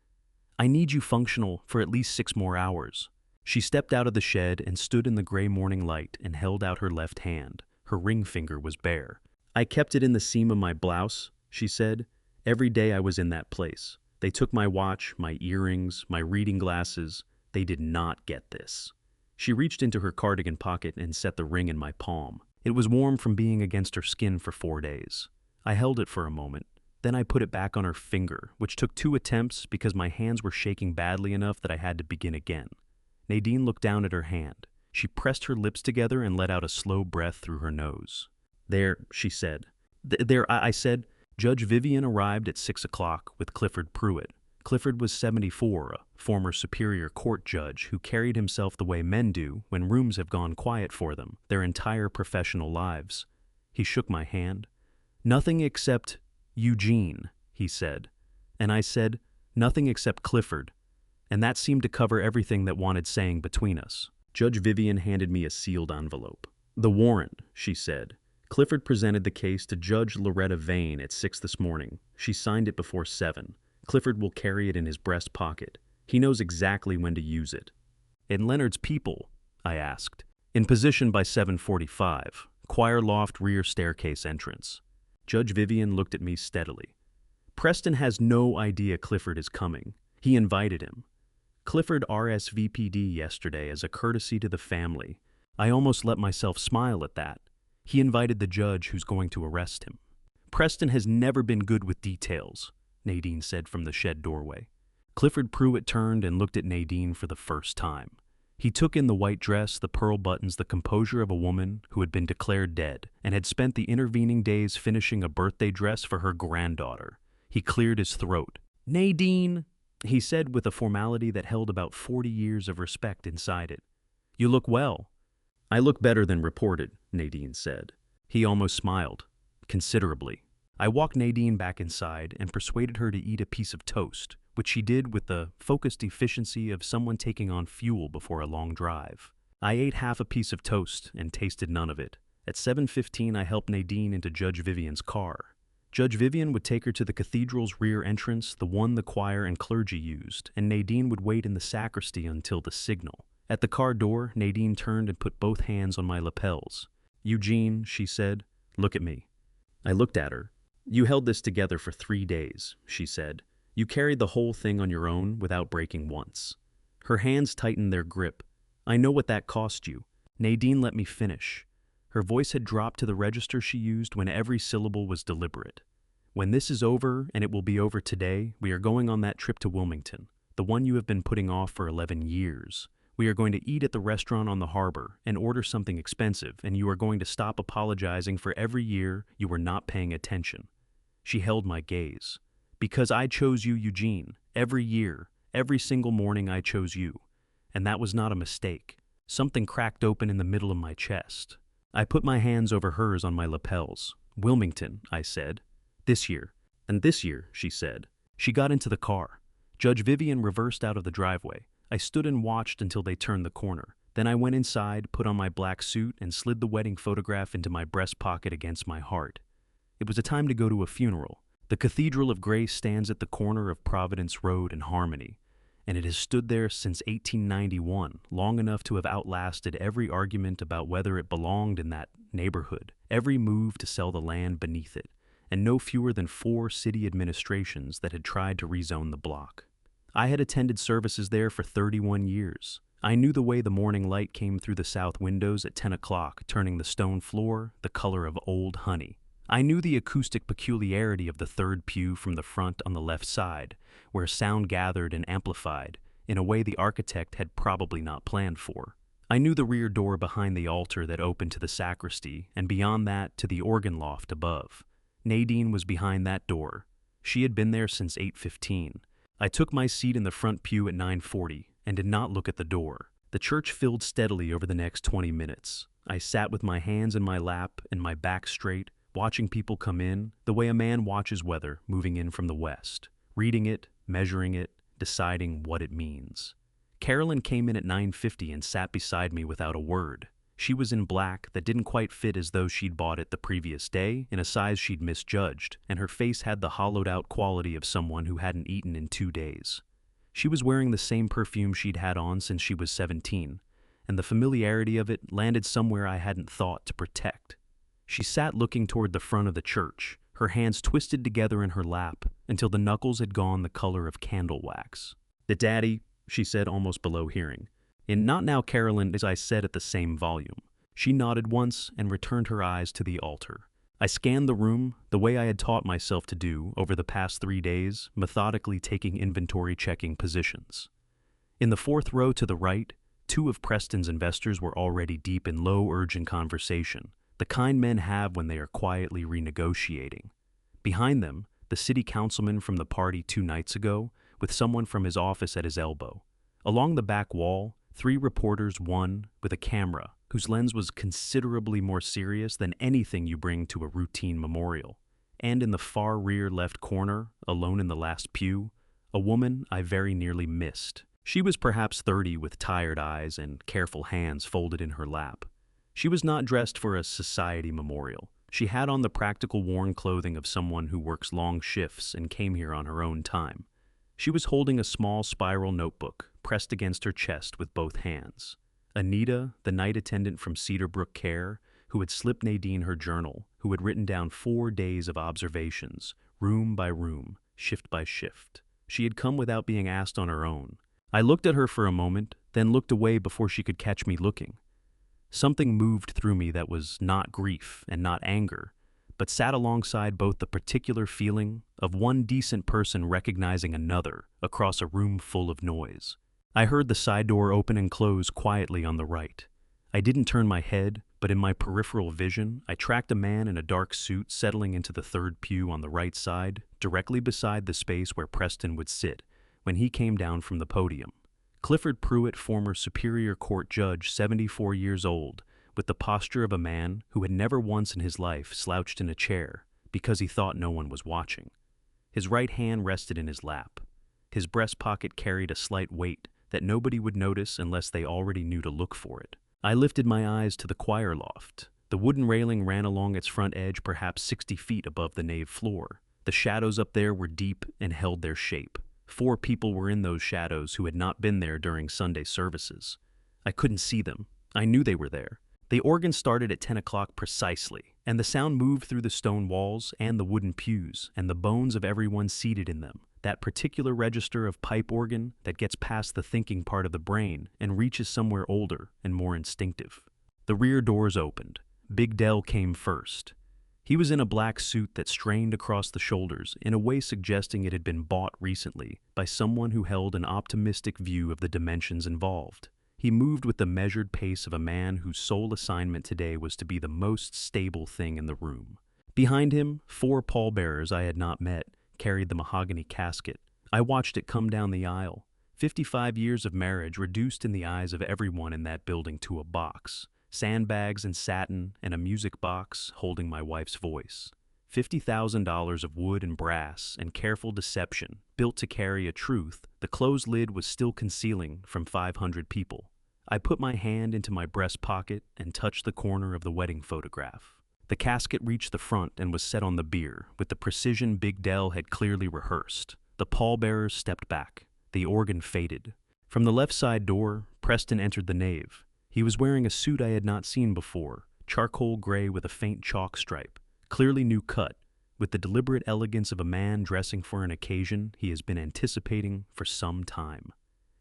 A: "I need you functional for at least 6 more hours." She stepped out of the shed and stood in the gray morning light and held out her left hand. Her ring finger was bare. "I kept it in the seam of my blouse," she said. "Every day I was in that place. They took my watch, my earrings, my reading glasses. They did not get this." She reached into her cardigan pocket and set the ring in my palm. It was warm from being against her skin for 4 days. I held it for a moment. Then I put it back on her finger, which took 2 attempts because my hands were shaking badly enough that I had to begin again. Nadine looked down at her hand. She pressed her lips together and let out a slow breath through her nose. "There," she said. I said. Judge Vivian arrived at 6 o'clock with Clifford Pruitt. Clifford was 74, a former Superior Court judge who carried himself the way men do when rooms have gone quiet for them, their entire professional lives. He shook my hand. "Nothing except Eugene," he said. And I said, "Nothing except Clifford." And that seemed to cover everything that wanted saying between us. Judge Vivian handed me a sealed envelope. "The warrant," she said. "Clifford presented the case to Judge Loretta Vane at 6 this morning. She signed it before 7. Clifford will carry it in his breast pocket. He knows exactly when to use it." "And Leonard's people?" I asked. "In position by 7:45, choir loft rear staircase entrance." Judge Vivian looked at me steadily. "Preston has no idea Clifford is coming. He invited him. Clifford RSVP'd yesterday as a courtesy to the family. I almost let myself smile at that. He invited the judge who's going to arrest him." "Preston has never been good with details," Nadine said from the shed doorway. Clifford Pruitt turned and looked at Nadine for the first time. He took in the white dress, the pearl buttons, the composure of a woman who had been declared dead and had spent the intervening days finishing a birthday dress for her granddaughter. He cleared his throat. "Nadine," he said with a formality that held about 40 years of respect inside it. "You look well." "I look better than reported," Nadine said. He almost smiled, considerably. I walked Nadine back inside and persuaded her to eat a piece of toast, which she did with the focused efficiency of someone taking on fuel before a long drive. I ate half a piece of toast and tasted none of it. At 7:15, I helped Nadine into Judge Vivian's car. Judge Vivian would take her to the cathedral's rear entrance, the one the choir and clergy used, and Nadine would wait in the sacristy until the signal. At the car door, Nadine turned and put both hands on my lapels. "Eugene," she said, "look at me." I looked at her. "You held this together for 3 days," she said. "You carried the whole thing on your own without breaking once." Her hands tightened their grip. "I know what that cost you." Nadine let me finish. Her voice had dropped to the register she used when every syllable was deliberate. "When this is over, and it will be over today, we are going on that trip to Wilmington, the one you have been putting off for 11 years. We are going to eat at the restaurant on the harbor and order something expensive, and you are going to stop apologizing for every year you were not paying attention." She held my gaze. "Because I chose you, Eugene. Every year, every single morning I chose you. And that was not a mistake." Something cracked open in the middle of my chest. I put my hands over hers on my lapels. "Wilmington," I said. "This year." "And this year," she said. She got into the car. Judge Vivian reversed out of the driveway. I stood and watched until they turned the corner. Then I went inside, put on my black suit, and slid the wedding photograph into my breast pocket against my heart. It was a time to go to a funeral. The Cathedral of Grace stands at the corner of Providence Road and Harmony, and it has stood there since 1891, long enough to have outlasted every argument about whether it belonged in that neighborhood, every move to sell the land beneath it, and no fewer than 4 city administrations that had tried to rezone the block. I had attended services there for 31 years. I knew the way the morning light came through the south windows at 10 o'clock, turning the stone floor the color of old honey. I knew the acoustic peculiarity of the third pew from the front on the left side, where sound gathered and amplified in a way the architect had probably not planned for. I knew the rear door behind the altar that opened to the sacristy, and beyond that to the organ loft above. Nadine was behind that door. She had been there since 8:15. I took my seat in the front pew at 9:40 and did not look at the door. The church filled steadily over the next 20 minutes. I sat with my hands in my lap and my back straight, watching people come in the way a man watches weather moving in from the west, reading it, measuring it, deciding what it means. Carolyn came in at 9:50 and sat beside me without a word. She was in black that didn't quite fit as though she'd bought it the previous day in a size she'd misjudged, and her face had the hollowed-out quality of someone who hadn't eaten in 2 days. She was wearing the same perfume she'd had on since she was 17, and the familiarity of it landed somewhere I hadn't thought to protect. She sat looking toward the front of the church, her hands twisted together in her lap until the knuckles had gone the color of candle wax. "The daddy," she said almost below hearing. "And not now, Carolyn," as I said at the same volume. She nodded once and returned her eyes to the altar. I scanned the room the way I had taught myself to do over the past 3 days, methodically taking inventory checking positions. In the fourth row to the right, 2 of Preston's investors were already deep in low-urgent conversation, the kind men have when they are quietly renegotiating. Behind them, the city councilman from the party 2 nights ago, with someone from his office at his elbow. Along the back wall, 3 reporters, one with a camera, whose lens was considerably more serious than anything you bring to a routine memorial. And in the far rear left corner, alone in the last pew, a woman I very nearly missed. She was perhaps 30 with tired eyes and careful hands folded in her lap. She was not dressed for a society memorial. She had on the practical worn clothing of someone who works long shifts and came here on her own time. She was holding a small spiral notebook pressed against her chest with both hands. Anita, the night attendant from Cedarbrook Care, who had slipped Nadine her journal, who had written down 4 days of observations, room by room, shift by shift. She had come without being asked on her own. I looked at her for a moment, then looked away before she could catch me looking. Something moved through me that was not grief and not anger, but sat alongside both the particular feeling of one decent person recognizing another across a room full of noise. I heard the side door open and close quietly on the right. I didn't turn my head, but in my peripheral vision, I tracked a man in a dark suit settling into the 3rd pew on the right side, directly beside the space where Preston would sit when he came down from the podium. Clifford Pruitt, former Superior Court judge, 74 years old, with the posture of a man who had never once in his life slouched in a chair because he thought no one was watching. His right hand rested in his lap. His breast pocket carried a slight weight that nobody would notice unless they already knew to look for it. I lifted my eyes to the choir loft. The wooden railing ran along its front edge perhaps 60 feet above the nave floor. The shadows up there were deep and held their shape. 4 people were in those shadows who had not been there during Sunday services. I couldn't see them. I knew they were there. The organ started at 10 o'clock precisely, and the sound moved through the stone walls and the wooden pews and the bones of everyone seated in them. That particular register of pipe organ that gets past the thinking part of the brain and reaches somewhere older and more instinctive. The rear doors opened. Big Dell came first. He was in a black suit that strained across the shoulders in a way suggesting it had been bought recently by someone who held an optimistic view of the dimensions involved. He moved with the measured pace of a man whose sole assignment today was to be the most stable thing in the room. Behind him, 4 pallbearers I had not met carried the mahogany casket. I watched it come down the aisle. 55 years of marriage reduced in the eyes of everyone in that building to a box. Sandbags and satin and a music box holding my wife's voice. $50,000 of wood and brass and careful deception built to carry a truth the closed lid was still concealing from 500 people. I put my hand into my breast pocket and touched the corner of the wedding photograph. The casket reached the front and was set on the bier, with the precision Big Dell had clearly rehearsed. The pallbearers stepped back. The organ faded. From the left side door, Preston entered the nave. He was wearing a suit I had not seen before, charcoal gray with a faint chalk stripe, clearly new cut, with the deliberate elegance of a man dressing for an occasion he has been anticipating for some time.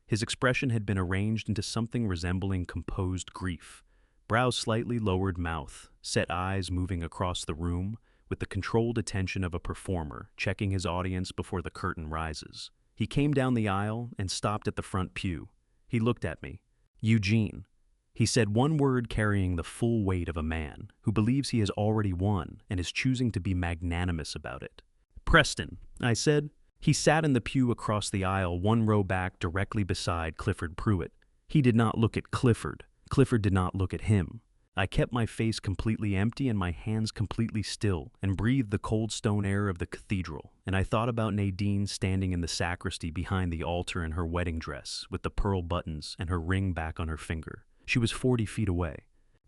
A: His expression had been arranged into something resembling composed grief. Brows slightly lowered, mouth, set eyes moving across the room with the controlled attention of a performer checking his audience before the curtain rises. He came down the aisle and stopped at the front pew. He looked at me. Eugene. He said one word carrying the full weight of a man who believes he has already won and is choosing to be magnanimous about it. Preston, I said. He sat in the pew across the aisle, 1 row back directly beside Clifford Pruitt. He did not look at Clifford. Clifford did not look at him. I kept my face completely empty and my hands completely still and breathed the cold stone air of the cathedral, and I thought about Nadine standing in the sacristy behind the altar in her wedding dress with the pearl buttons and her ring back on her finger. She was 40 feet away.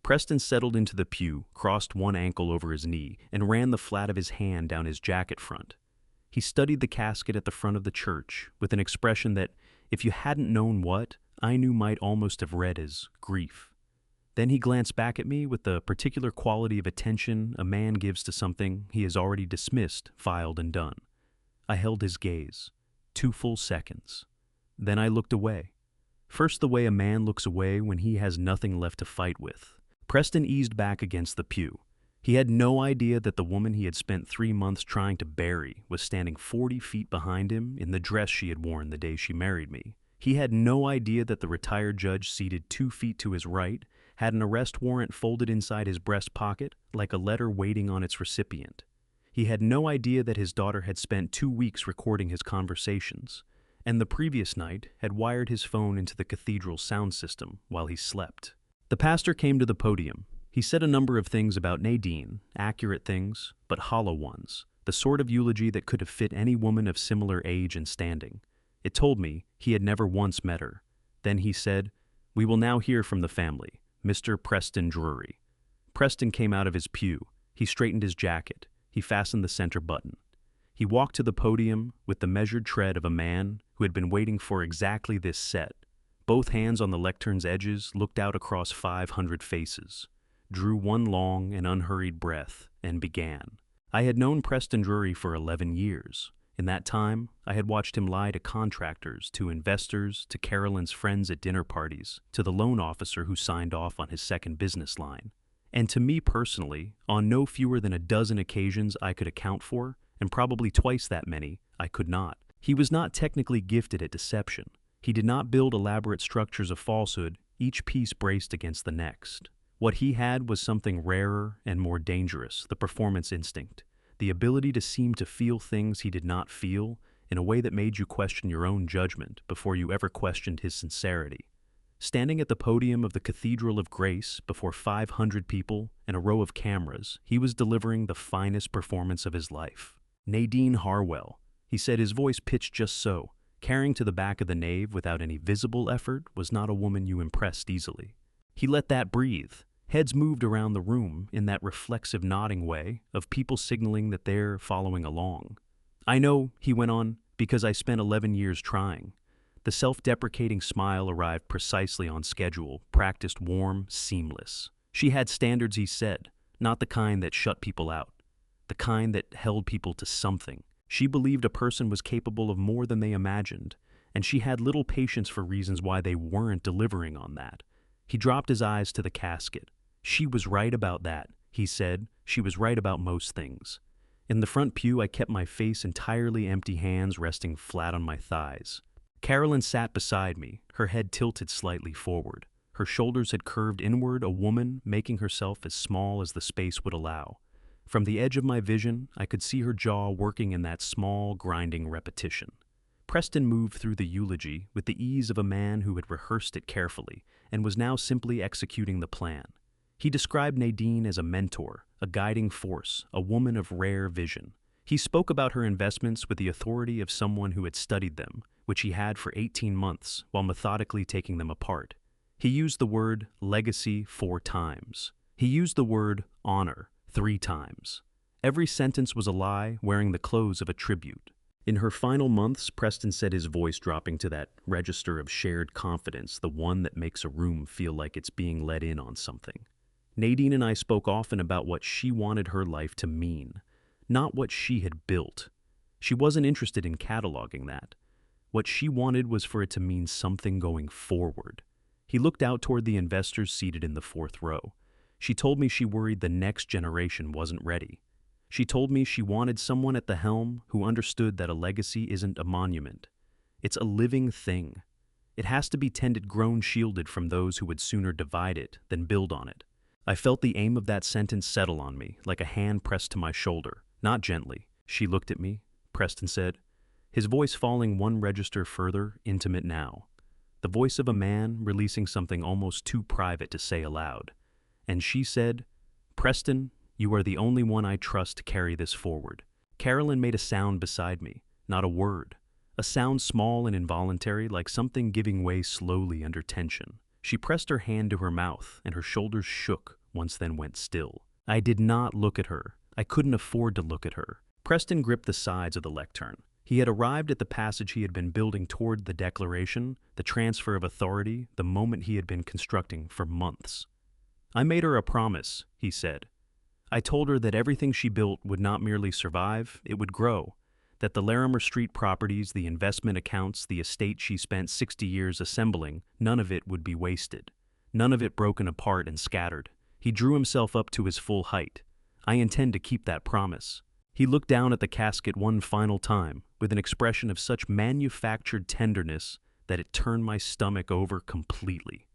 A: Preston settled into the pew, crossed one ankle over his knee, and ran the flat of his hand down his jacket front. He studied the casket at the front of the church with an expression that, if you hadn't known what, I knew might almost have read as grief. Then he glanced back at me with the particular quality of attention a man gives to something he has already dismissed, filed, and done. I held his gaze. 2 full seconds. Then I looked away. First the way a man looks away when he has nothing left to fight with. Preston eased back against the pew. He had no idea that the woman he had spent 3 months trying to bury was standing 40 feet behind him in the dress she had worn the day she married me. He had no idea that the retired judge seated 2 feet to his right had an arrest warrant folded inside his breast pocket like a letter waiting on its recipient. He had no idea that his daughter had spent 2 weeks recording his conversations, and the previous night had wired his phone into the cathedral's sound system while he slept. The pastor came to the podium. He said a number of things about Nadine, accurate things, but hollow ones, the sort of eulogy that could have fit any woman of similar age and standing. It told me he had never once met her. Then he said, "We will now hear from the family, Mr. Preston Drury." Preston came out of his pew. He straightened his jacket. He fastened the center button. He walked to the podium with the measured tread of a man who had been waiting for exactly this set. Both hands on the lectern's edges looked out across 500 faces, drew one long and unhurried breath, and began. I had known Preston Drury for 11 years. In that time, I had watched him lie to contractors, to investors, to Carolyn's friends at dinner parties, to the loan officer who signed off on his second business line. And to me personally, on no fewer than a dozen occasions I could account for, and probably twice that many I could not. He was not technically gifted at deception. He did not build elaborate structures of falsehood, each piece braced against the next. What he had was something rarer and more dangerous, the performance instinct, the ability to seem to feel things he did not feel in a way that made you question your own judgment before you ever questioned his sincerity. Standing at the podium of the Cathedral of Grace before 500 people and a row of cameras, he was delivering the finest performance of his life. Nadine Harwell, he said, his voice pitched just so, carrying to the back of the nave without any visible effort, was not a woman you impressed easily. He let that breathe. Heads moved around the room in that reflexive nodding way of people signaling that they're following along. "I know," he went on, "because I spent 11 years trying." The self-deprecating smile arrived precisely on schedule, practiced, warm, seamless. She had standards, he said, not the kind that shut people out, the kind that held people to something. She believed a person was capable of more than they imagined, and she had little patience for reasons why they weren't delivering on that. He dropped his eyes to the casket. "She was right about that," he said. "She was right about most things." In the front pew, I kept my face entirely empty, hands resting flat on my thighs. Carolyn sat beside me, her head tilted slightly forward. Her shoulders had curved inward, a woman making herself as small as the space would allow. From the edge of my vision, I could see her jaw working in that small, grinding repetition. Preston moved through the eulogy with the ease of a man who had rehearsed it carefully and was now simply executing the plan. He described Nadine as a mentor, a guiding force, a woman of rare vision. He spoke about her investments with the authority of someone who had studied them, which he had for 18 months, while methodically taking them apart. He used the word legacy 4 times. He used the word honor 3 times. Every sentence was a lie wearing the clothes of a tribute. In her final months, Preston said, his voice dropping to that register of shared confidence, the one that makes a room feel like it's being let in on something. Nadine and I spoke often about what she wanted her life to mean, not what she had built. She wasn't interested in cataloging that. What she wanted was for it to mean something going forward. He looked out toward the investors seated in the 4th row. She told me she worried the next generation wasn't ready. She told me she wanted someone at the helm who understood that a legacy isn't a monument. It's a living thing. It has to be tended, grown, shielded from those who would sooner divide it than build on it. I felt the aim of that sentence settle on me, like a hand pressed to my shoulder, not gently. "She looked at me," Preston said, his voice falling one register further, intimate now. The voice of a man releasing something almost too private to say aloud. And she said, "Preston, you are the only one I trust to carry this forward." Carolyn made a sound beside me, not a word. A sound small and involuntary, like something giving way slowly under tension. She pressed her hand to her mouth, and her shoulders shook, once then went still. I did not look at her. I couldn't afford to look at her. Preston gripped the sides of the lectern. He had arrived at the passage he had been building toward, the declaration, the transfer of authority, the moment he had been constructing for months. "I made her a promise," he said. "I told her that everything she built would not merely survive, it would grow. That the Larimer Street properties, the investment accounts, the estate she spent 60 years assembling, none of it would be wasted. None of it broken apart and scattered." He drew himself up to his full height. I intend to keep that promise. He looked down at the casket one final time, with an expression of such manufactured tenderness that it turned my stomach over completely.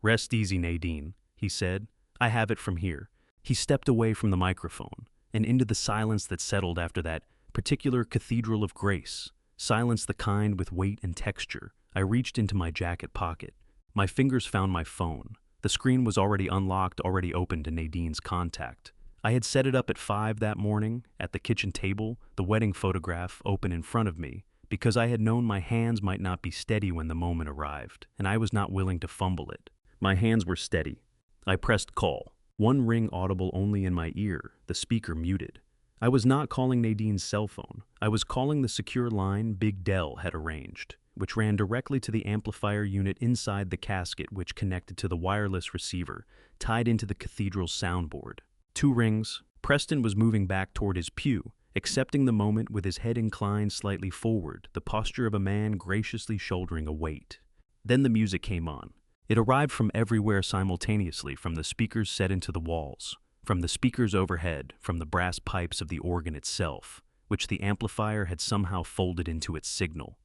A: Rest easy, Nadine, he said. I have it from here. He stepped away from the microphone, and into the silence that settled after that particular cathedral of grace, silence the kind with weight and texture. I reached into my jacket pocket. My fingers found my phone. The screen was already unlocked, already open to Nadine's contact. I had set it up at 5 that morning, at the kitchen table, the wedding photograph open in front of me, because I had known my hands might not be steady when the moment arrived, and I was not willing to fumble it. My hands were steady. I pressed call. One ring audible only in my ear, the speaker muted. I was not calling Nadine's cell phone. I was calling the secure line Big Del had arranged, which ran directly to the amplifier unit inside the casket, which connected to the wireless receiver, tied into the cathedral's soundboard. 2 rings. Preston was moving back toward his pew, accepting the moment with his head inclined slightly forward, the posture of a man graciously shouldering a weight. Then the music came on. It arrived from everywhere simultaneously, from the speakers set into the walls, from the speakers overhead, from the brass pipes of the organ itself, which the amplifier had somehow folded into its signal.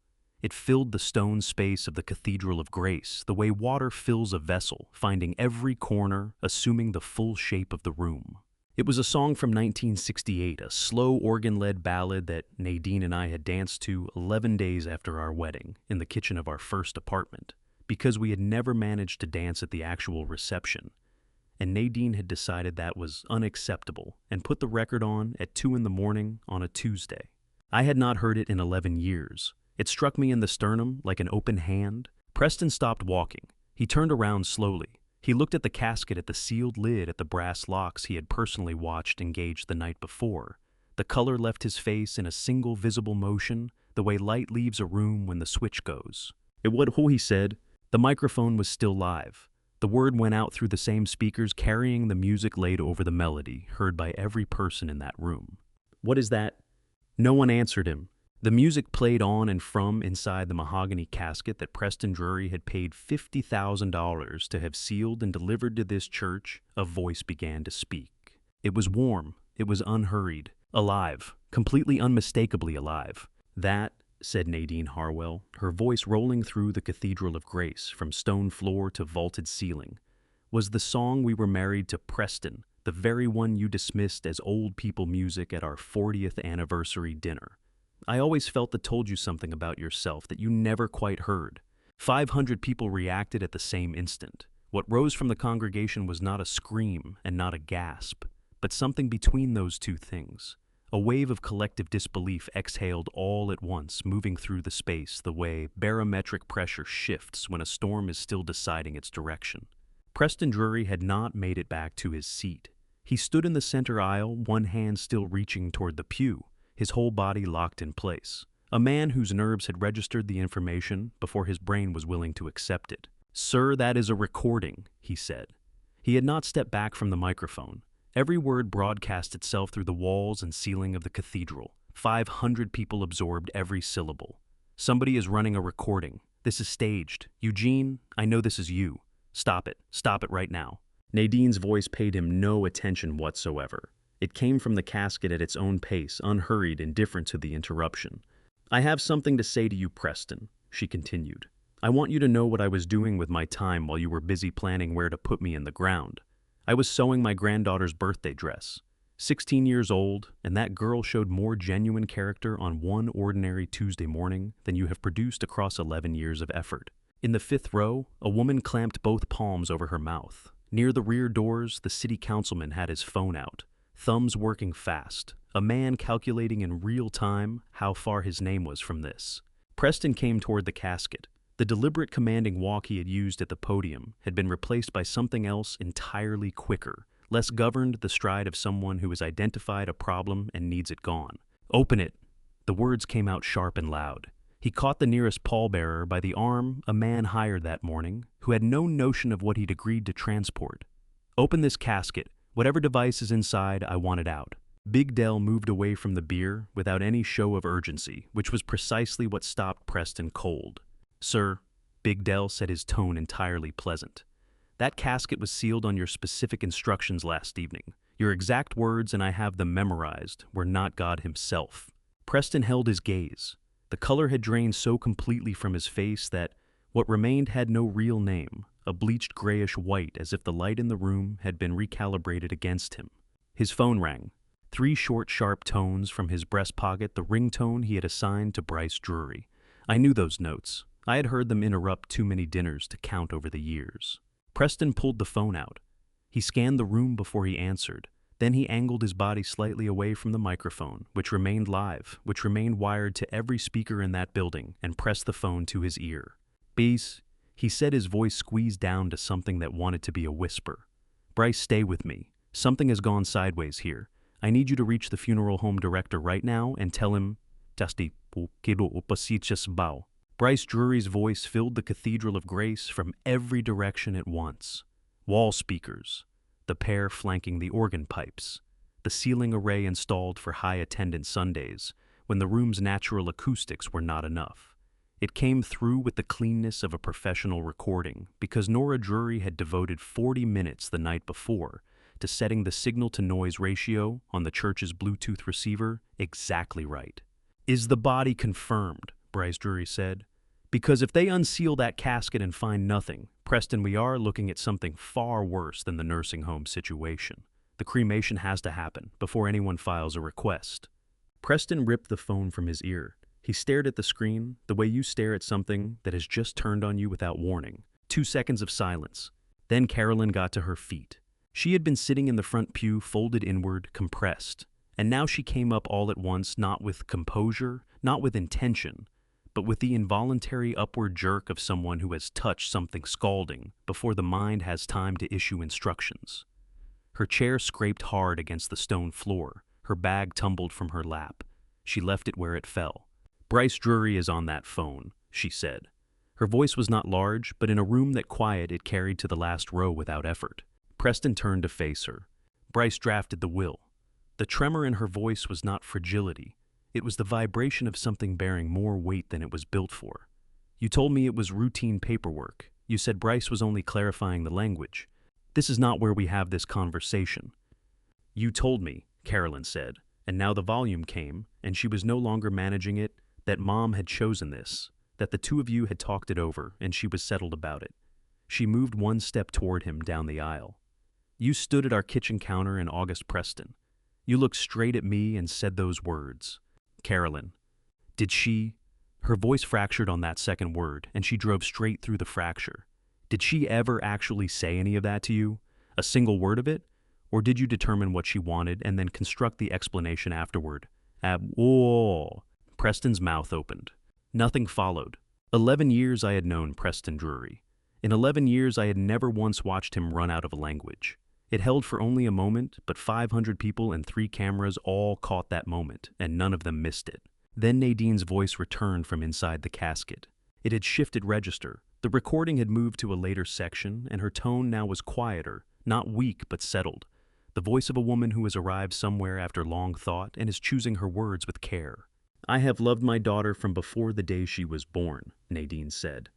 A: It filled the stone space of the Cathedral of Grace, the way water fills a vessel, finding every corner, assuming the full shape of the room. It was a song from 1968, a slow organ-led ballad that Nadine and I had danced to 11 days after our wedding, in the kitchen of our first apartment, because we had never managed to dance at the actual reception. And Nadine had decided that was unacceptable and put the record on at 2 in the morning on a Tuesday. I had not heard it in 11 years. It struck me in the sternum like an open hand. Preston stopped walking. He turned around slowly. He looked at the casket, at the sealed lid, at the brass locks he had personally watched engaged the night before. The color left his face in a single visible motion, the way light leaves a room when the switch goes. "It would," he said. The microphone was still live. The word went out through the same speakers, carrying the music laid over the melody, heard by every person in that room. "What is that?" No one answered him. The music played on and from inside the mahogany casket that Preston Drury had paid $50,000 to have sealed and delivered to this church. A voice began to speak. It was warm. It was unhurried. Alive. Completely unmistakably alive. "That," said Nadine Harwell, her voice rolling through the Cathedral of Grace, from stone floor to vaulted ceiling, "was the song we were married to Preston, the very one you dismissed as old people music at our 40th anniversary dinner. I always felt that told you something about yourself that you never quite heard." 500 people reacted at the same instant. What rose from the congregation was not a scream and not a gasp, but something between those two things. A wave of collective disbelief exhaled all at once, moving through the space the way barometric pressure shifts when a storm is still deciding its direction. Preston Drury had not made it back to his seat. He stood in the center aisle, one hand still reaching toward the pew, his whole body locked in place. A man whose nerves had registered the information before his brain was willing to accept it. "Sir, that is a recording," he said. He had not stepped back from the microphone. Every word broadcast itself through the walls and ceiling of the cathedral. 500 people absorbed every syllable. "Somebody is running a recording. This is staged. Eugene, I know this is you. Stop it. Stop it right now." Nadine's voice paid him no attention whatsoever. It came from the casket at its own pace, unhurried, indifferent to the interruption. "I have something to say to you, Preston," she continued. "I want you to know what I was doing with my time while you were busy planning where to put me in the ground. I was sewing my granddaughter's birthday dress. 16 years old, and that girl showed more genuine character on one ordinary Tuesday morning than you have produced across 11 years of effort. In the 5th row, a woman clamped both palms over her mouth. Near the rear doors, the city councilman had his phone out, thumbs working fast, a man calculating in real time how far his name was from this. Preston came toward the casket. The deliberate commanding walk he had used at the podium had been replaced by something else entirely quicker, less governed, the stride of someone who has identified a problem and needs it gone. "Open it." The words came out sharp and loud. He caught the nearest pallbearer by the arm, a man hired that morning, who had no notion of what he'd agreed to transport. "Open this casket. Whatever device is inside, I want it out." Big Del moved away from the beer without any show of urgency, which was precisely what stopped Preston cold. "Sir," Big Del said, his tone entirely pleasant. That casket was sealed on your specific instructions last evening. Your exact words, and I have them memorized, were not God himself. Preston held his gaze. The color had drained so completely from his face that what remained had no real name, a bleached grayish white as if the light in the room had been recalibrated against him. His phone rang. 3 short, sharp tones from his breast pocket, the ringtone he had assigned to Bryce Drury. I knew those notes. I had heard them interrupt too many dinners to count over the years. Preston pulled the phone out. He scanned the room before he answered. Then he angled his body slightly away from the microphone, which remained live, which remained wired to every speaker in that building, and pressed the phone to his ear. "Bees," he said, his voice squeezed down to something that wanted to be a whisper. "Bryce, stay with me. Something has gone sideways here. I need you to reach the funeral home director right now and tell him, Dusty, bow." Bryce Drury's voice filled the Cathedral of Grace from every direction at once. Wall speakers, the pair flanking the organ pipes, the ceiling array installed for high-attendance Sundays, when the room's natural acoustics were not enough. It came through with the cleanness of a professional recording because Nora Drury had devoted 40 minutes the night before to setting the signal-to-noise ratio on the church's Bluetooth receiver exactly right. "Is the body confirmed?" Bryce Drury said. "Because if they unseal that casket and find nothing, Preston, we are looking at something far worse than the nursing home situation. The cremation has to happen before anyone files a request." Preston ripped the phone from his ear. He stared at the screen the way you stare at something that has just turned on you without warning. 2 seconds of silence. Then Carolyn got to her feet. She had been sitting in the front pew, folded inward, compressed. And now she came up all at once, not with composure, not with intention, but with the involuntary upward jerk of someone who has touched something scalding before the mind has time to issue instructions. Her chair scraped hard against the stone floor. Her bag tumbled from her lap. She left it where it fell. "Bryce Drury is on that phone," she said. Her voice was not large, but in a room that quiet it carried to the last row without effort. Preston turned to face her. "Bryce drafted the will." The tremor in her voice was not fragility. It was the vibration of something bearing more weight than it was built for. "You told me it was routine paperwork. You said Bryce was only clarifying the language. This is not where we have this conversation." "You told me," Carolyn said, and now the volume came, and she was no longer managing it, that Mom had chosen this, that the two of you had talked it over, and she was settled about it. She moved 1 step toward him down the aisle. "You stood at our kitchen counter in August, Preston. You looked straight at me and said those words." Carolyn. "Did she?" Her voice fractured on that second word, and she drove straight through the fracture. "Did she ever actually say any of that to you? A single word of it? Or did you determine what she wanted and then construct the explanation afterward?" "Whoa." Preston's mouth opened. Nothing followed. 11 years I had known Preston Drury. In 11 years I had never once watched him run out of a language. It held for only a moment, but 500 people and 3 cameras all caught that moment, and none of them missed it. Then Nadine's voice returned from inside the casket. It had shifted register. The recording had moved to a later section, and her tone now was quieter, not weak but settled. The voice of a woman who has arrived somewhere after long thought and is choosing her words with care. "I have loved my daughter from before the day she was born," Nadine said.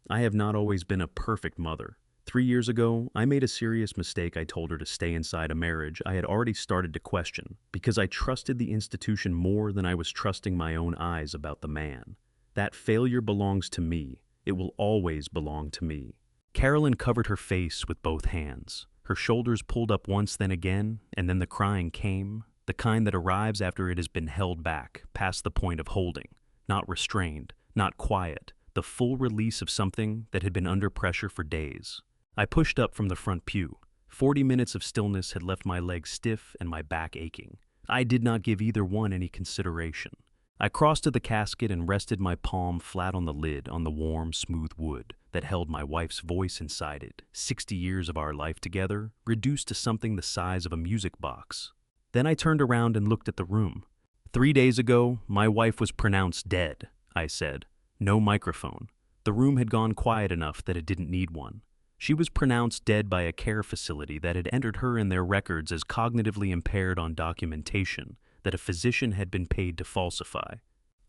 A: "I have not always been a perfect mother. 3 years ago, I made a serious mistake. I told her to stay inside a marriage I had already started to question, because I trusted the institution more than I was trusting my own eyes about the man. That failure belongs to me. It will always belong to me." Carolyn covered her face with both hands. Her shoulders pulled up once, then again, and then the crying came, the kind that arrives after it has been held back, past the point of holding, not restrained, not quiet, the full release of something that had been under pressure for days. I pushed up from the front pew. 40 minutes of stillness had left my legs stiff and my back aching. I did not give either one any consideration. I crossed to the casket and rested my palm flat on the lid on the warm, smooth wood that held my wife's voice inside it. 60 years of our life together, reduced to something the size of a music box. Then I turned around and looked at the room. 3 days ago, my wife was pronounced dead, I said. No microphone. The room had gone quiet enough that it didn't need one. She was pronounced dead by a care facility that had entered her in their records as cognitively impaired on documentation that a physician had been paid to falsify.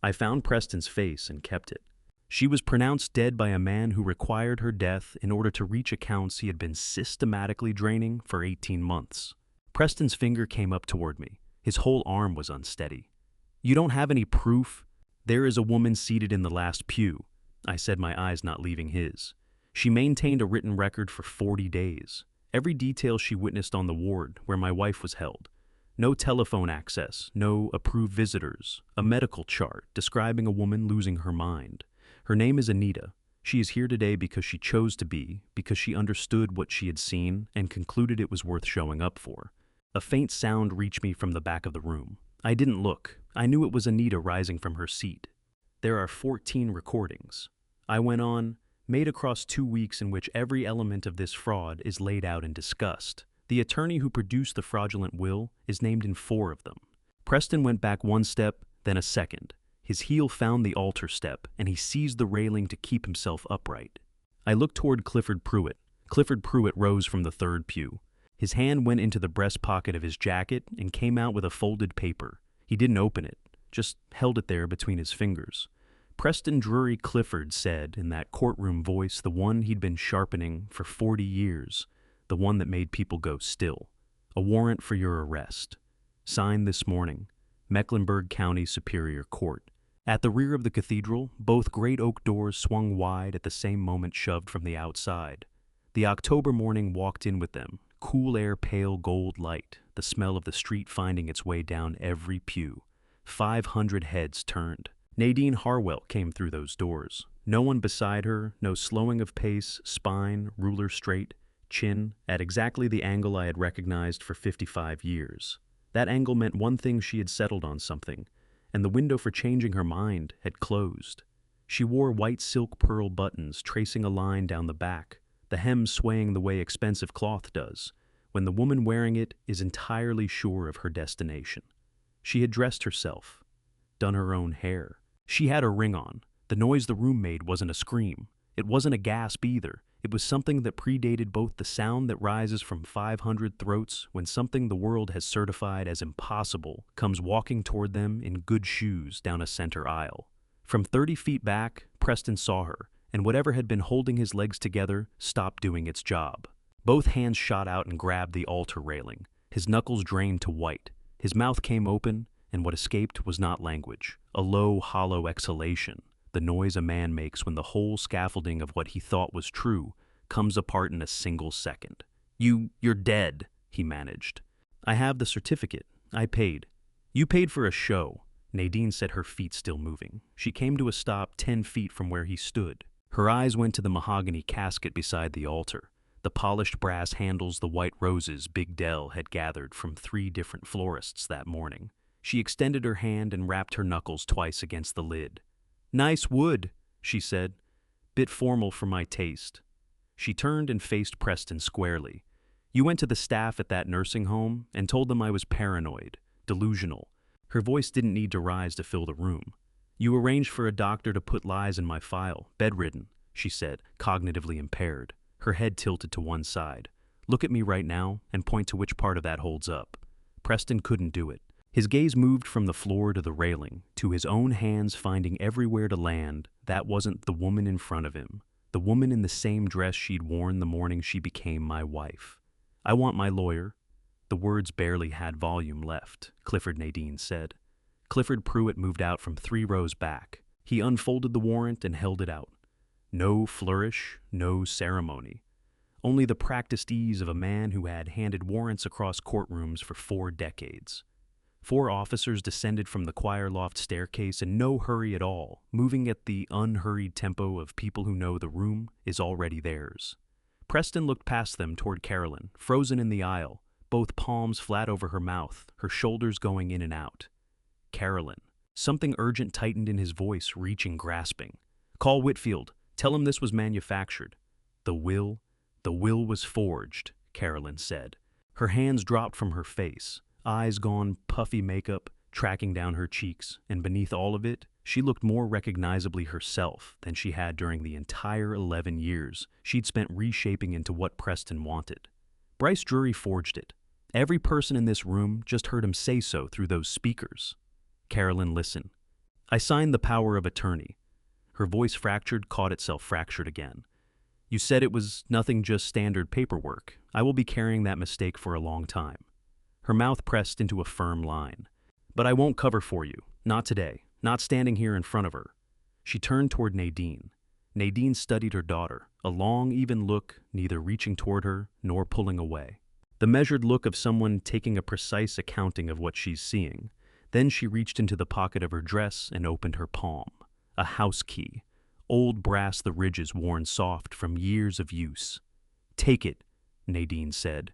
A: I found Preston's face and kept it. She was pronounced dead by a man who required her death in order to reach accounts he had been systematically draining for 18 months. Preston's finger came up toward me. His whole arm was unsteady. "You don't have any proof?" "There is a woman seated in the last pew," I said, my eyes not leaving his. "She maintained a written record for 40 days. Every detail she witnessed on the ward where my wife was held. No telephone access, no approved visitors, a medical chart describing a woman losing her mind. Her name is Anita. She is here today because she chose to be, because she understood what she had seen and concluded it was worth showing up for." A faint sound reached me from the back of the room. I didn't look. I knew it was Anita rising from her seat. "There are 14 recordings," I went on, "made across 2 weeks in which every element of this fraud is laid out and discussed. The attorney who produced the fraudulent will is named in 4 of them." Preston went back 1 step, then a second. His heel found the altar step, and he seized the railing to keep himself upright. I looked toward Clifford Pruitt. Clifford Pruitt rose from the 3rd pew. His hand went into the breast pocket of his jacket and came out with a folded paper. He didn't open it, just held it there between his fingers. Preston Drury Clifford said in that courtroom voice, the one he'd been sharpening for 40 years, the one that made people go still. "A warrant for your arrest. Signed this morning, Mecklenburg County Superior Court." At the rear of the cathedral, both great oak doors swung wide at the same moment, shoved from the outside. The October morning walked in with them, cool air, pale gold light, the smell of the street finding its way down every pew. 500 heads turned. Nadine Harwell came through those doors. No one beside her, no slowing of pace, spine, ruler straight, chin, at exactly the angle I had recognized for 55 years. That angle meant one thing: she had settled on something, and the window for changing her mind had closed. She wore white silk pearl buttons tracing a line down the back, the hem swaying the way expensive cloth does, when the woman wearing it is entirely sure of her destination. She had dressed herself, done her own hair. She had a ring on. The noise the room made wasn't a scream. It wasn't a gasp either. It was something that predated both the sound that rises from 500 throats when something the world has certified as impossible comes walking toward them in good shoes down a center aisle. From 30 feet back, Preston saw her, and whatever had been holding his legs together stopped doing its job. Both hands shot out and grabbed the altar railing. His knuckles drained to white. His mouth came open, and what escaped was not language. A low, hollow exhalation, the noise a man makes when the whole scaffolding of what he thought was true comes apart in a single second. You're dead," he managed. "I have the certificate. I paid." "You paid for a show," Nadine said, her feet still moving. She came to a stop 10 feet from where he stood. Her eyes went to the mahogany casket beside the altar, the polished brass handles, the white roses Big Dell had gathered from 3 different florists that morning. She extended her hand and rapped her knuckles twice against the lid. "Nice wood," she said. "Bit formal for my taste." She turned and faced Preston squarely. "You went to the staff at that nursing home and told them I was paranoid, delusional." Her voice didn't need to rise to fill the room. "You arranged for a doctor to put lies in my file. Bedridden," she said, cognitively impaired. Her head tilted to one side. "Look at me right now and point to which part of that holds up." Preston couldn't do it. His gaze moved from the floor to the railing, to his own hands finding everywhere to land. That wasn't the woman in front of him. The woman in the same dress she'd worn the morning she became my wife. "I want my lawyer." The words barely had volume left, Clifford Nadine said. Clifford Pruitt moved out from 3 rows back. He unfolded the warrant and held it out. No flourish, no ceremony. Only the practiced ease of a man who had handed warrants across courtrooms for 4 decades. 4 officers descended from the choir loft staircase in no hurry at all, moving at the unhurried tempo of people who know the room is already theirs. Preston looked past them toward Carolyn, frozen in the aisle, both palms flat over her mouth, her shoulders going in and out. "Carolyn." Something urgent tightened in his voice, reaching, grasping. "Call Whitfield. Tell him this was manufactured." The will was forged," Carolyn said. Her hands dropped from her face, eyes gone, puffy makeup tracking down her cheeks, and beneath all of it, she looked more recognizably herself than she had during the entire 11 years she'd spent reshaping into what Preston wanted. Bryce Drury forged it. Every person in this room just heard him say so through those speakers. Carolyn listened. "I signed the power of attorney." Her voice fractured, caught itself fractured again. You said it was nothing, just standard paperwork. I will be carrying that mistake for a long time. Her mouth pressed into a firm line. But I won't cover for you. Not today. Not standing here in front of her. She turned toward Nadine. Nadine studied her daughter, a long, even look, neither reaching toward her nor pulling away. The measured look of someone taking a precise accounting of what she's seeing. Then she reached into the pocket of her dress and opened her palm. A house key. Old brass, the ridges worn soft from years of use. Take it, Nadine said.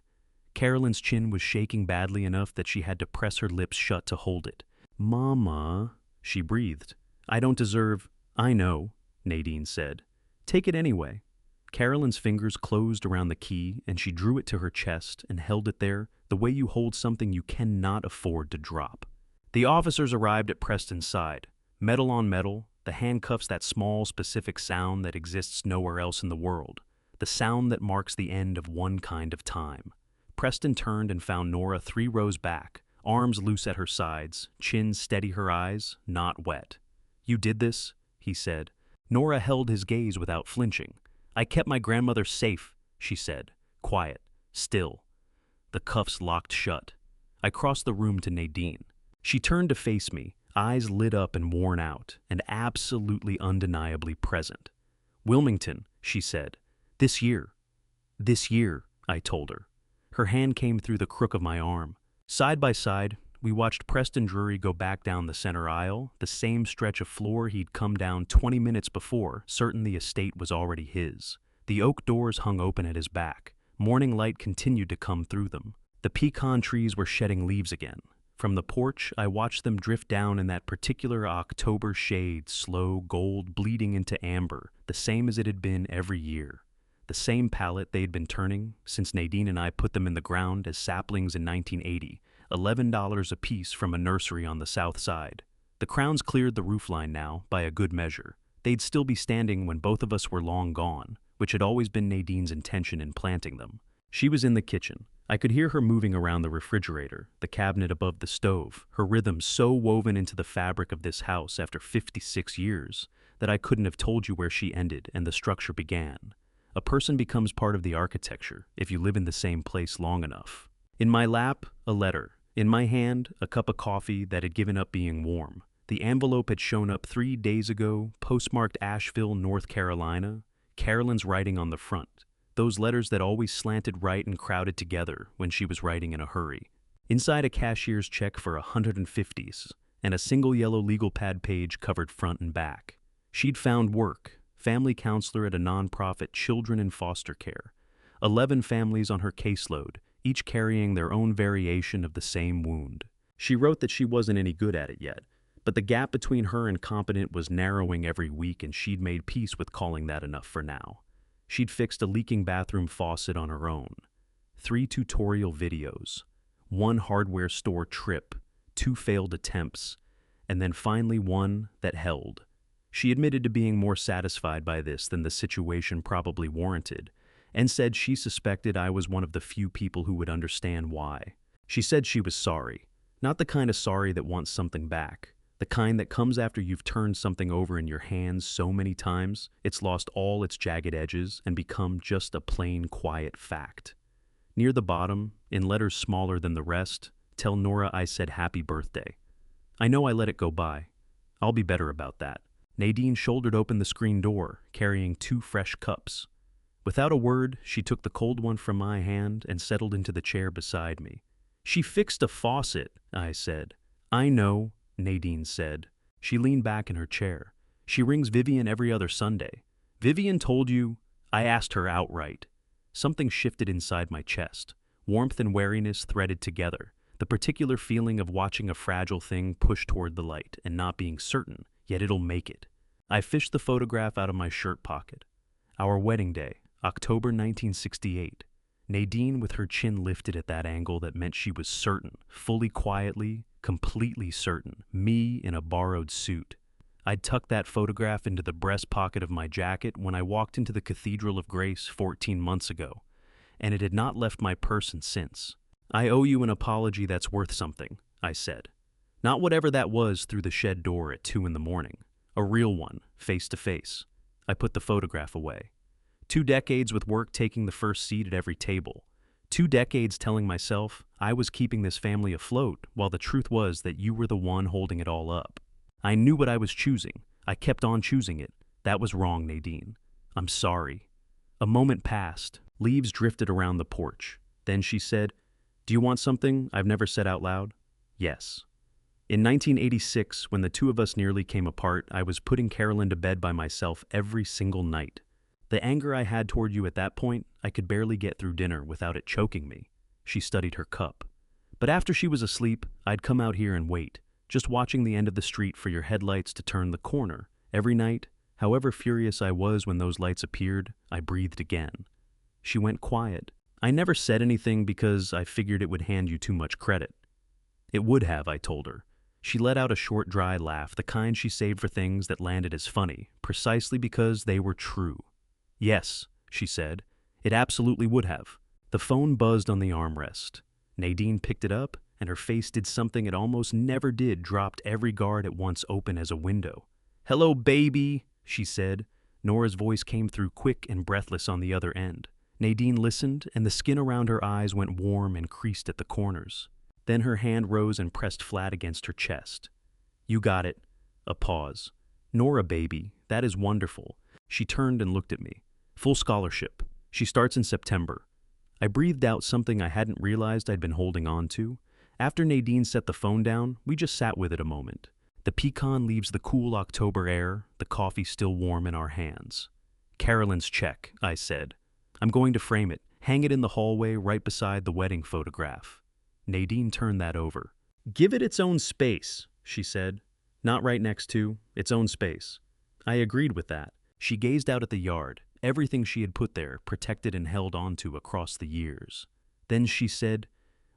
A: Carolyn's chin was shaking badly enough that she had to press her lips shut to hold it. Mama, she breathed. I don't deserve... I know, Nadine said. Take it anyway. Carolyn's fingers closed around the key and she drew it to her chest and held it there the way you hold something you cannot afford to drop. The officers arrived at Preston's side. Metal on metal, the handcuffs, that small, specific sound that exists nowhere else in the world. The sound that marks the end of one kind of time. Preston turned and found Nora 3 rows back, arms loose at her sides, chin steady, her eyes not wet. You did this? He said. Nora held his gaze without flinching. I kept my grandmother safe, she said, quiet, still. The cuffs locked shut. I crossed the room to Nadine. She turned to face me, eyes lit up and worn out, and absolutely undeniably present. Wilmington, she said. This year. This year, I told her. Her hand came through the crook of my arm. Side by side, we watched Preston Drury go back down the center aisle, the same stretch of floor he'd come down 20 minutes before, certain the estate was already his. The oak doors hung open at his back. Morning light continued to come through them. The pecan trees were shedding leaves again. From the porch, I watched them drift down in that particular October shade, slow gold bleeding into amber, the same as it had been every year. The same palette they'd been turning since Nadine and I put them in the ground as saplings in 1980, $11 apiece from a nursery on the south side. The crowns cleared the roofline now, by a good measure. They'd still be standing when both of us were long gone, which had always been Nadine's intention in planting them. She was in the kitchen. I could hear her moving around the refrigerator, the cabinet above the stove, her rhythm so woven into the fabric of this house after 56 years that I couldn't have told you where she ended and the structure began. A person becomes part of the architecture if you live in the same place long enough. In my lap, a letter. In my hand, a cup of coffee that had given up being warm. The envelope had shown up 3 days ago, postmarked Asheville, North Carolina. Carolyn's writing on the front. Those letters that always slanted right and crowded together when she was writing in a hurry. Inside, a cashier's check for $150s, and a single yellow legal pad page covered front and back. She'd found work, family counselor at a nonprofit, children in foster care. 11 families on her caseload, each carrying their own variation of the same wound. She wrote that she wasn't any good at it yet, but the gap between her and competent was narrowing every week, and she'd made peace with calling that enough for now. She'd fixed a leaking bathroom faucet on her own. 3 tutorial videos. 1 hardware store trip. 2 failed attempts. And then finally one that held. She admitted to being more satisfied by this than the situation probably warranted, and said she suspected I was one of the few people who would understand why. She said she was sorry. Not the kind of sorry that wants something back. The kind that comes after you've turned something over in your hands so many times, it's lost all its jagged edges and become just a plain, quiet fact. Near the bottom, in letters smaller than the rest, tell Nora I said happy birthday. I know I let it go by. I'll be better about that. Nadine shouldered open the screen door, carrying 2 fresh cups. Without a word, she took the cold one from my hand and settled into the chair beside me. She fixed a faucet, I said. I know, Nadine said. She leaned back in her chair. She rings Vivian every other Sunday. Vivian told you? I asked her outright. Something shifted inside my chest. Warmth and wariness threaded together. The particular feeling of watching a fragile thing push toward the light and not being certain, yet it'll make it. I fished the photograph out of my shirt pocket. Our wedding day, October 1968. Nadine with her chin lifted at that angle that meant she was certain, fully quietly, completely certain, me in a borrowed suit. I'd tucked that photograph into the breast pocket of my jacket when I walked into the Cathedral of Grace 14 months ago, and it had not left my person since. I owe you an apology that's worth something, I said. Not whatever that was through the shed door at 2 in the morning. A real one, face to face. I put the photograph away. 2 decades with work taking the first seat at every table. 2 decades telling myself I was keeping this family afloat while the truth was that you were the one holding it all up. I knew what I was choosing. I kept on choosing it. That was wrong, Nadine. I'm sorry. A moment passed. Leaves drifted around the porch. Then she said, "Do you want something I've never said out loud?" Yes. In 1986, when the two of us nearly came apart, I was putting Carolyn to bed by myself every single night. The anger I had toward you at that point, I could barely get through dinner without it choking me. She studied her cup. But after she was asleep, I'd come out here and wait, just watching the end of the street for your headlights to turn the corner. Every night, however furious I was when those lights appeared, I breathed again. She went quiet. I never said anything because I figured it would hand you too much credit. It would have, I told her. She let out a short, dry laugh, the kind she saved for things that landed as funny, precisely because they were true. Yes, she said, it absolutely would have. The phone buzzed on the armrest. Nadine picked it up, and her face did something it almost never did, dropped every guard at once open as a window. "Hello, baby," she said. Nora's voice came through quick and breathless on the other end. Nadine listened, and the skin around her eyes went warm and creased at the corners. Then her hand rose and pressed flat against her chest. "You got it." A pause. "Nora, baby, that is wonderful." She turned and looked at me. "Full scholarship. She starts in September." I breathed out something I hadn't realized I'd been holding on to. After Nadine set the phone down, we just sat with it a moment. The pecan leaves the cool October air, the coffee still warm in our hands. "Carolyn's check," I said. "I'm going to frame it, hang it in the hallway right beside the wedding photograph." Nadine turned that over. "Give it its own space," she said. "Not right next to, its own space." I agreed with that. She gazed out at the yard, everything she had put there, protected and held onto across the years. Then she said,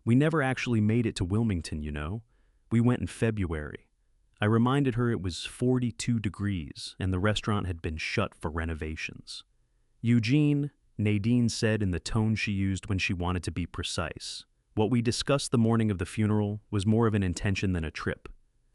A: "We never actually made it to Wilmington, you know. We went in February." I reminded her it was 42 degrees and the restaurant had been shut for renovations. "Eugene," Nadine said in the tone she used when she wanted to be precise. "What we discussed the morning of the funeral was more of an intention than a trip."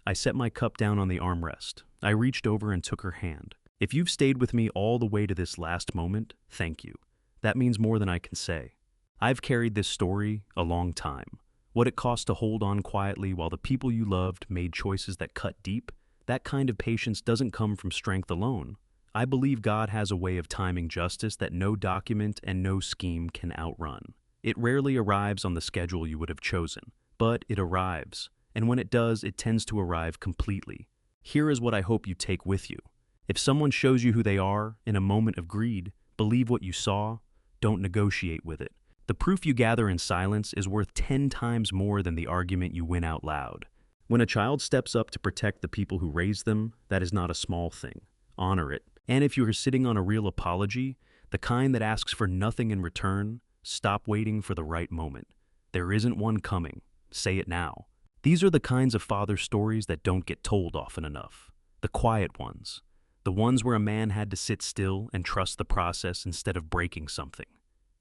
A: I set my cup down on the armrest. I reached over and took her hand. "If you've stayed with me all the way to this last moment, thank you. That means more than I can say. I've carried this story a long time. What it cost to hold on quietly while the people you loved made choices that cut deep, that kind of patience doesn't come from strength alone. I believe God has a way of timing justice that no document and no scheme can outrun. It rarely arrives on the schedule you would have chosen, but it arrives, and when it does, it tends to arrive completely. Here is what I hope you take with you. If someone shows you who they are in a moment of greed, believe what you saw, don't negotiate with it. The proof you gather in silence is worth 10 times more than the argument you win out loud. When a child steps up to protect the people who raised them, that is not a small thing. Honor it. And if you are sitting on a real apology, the kind that asks for nothing in return, stop waiting for the right moment. There isn't one coming. Say it now. These are the kinds of father stories that don't get told often enough. The quiet ones. The ones where a man had to sit still and trust the process instead of breaking something.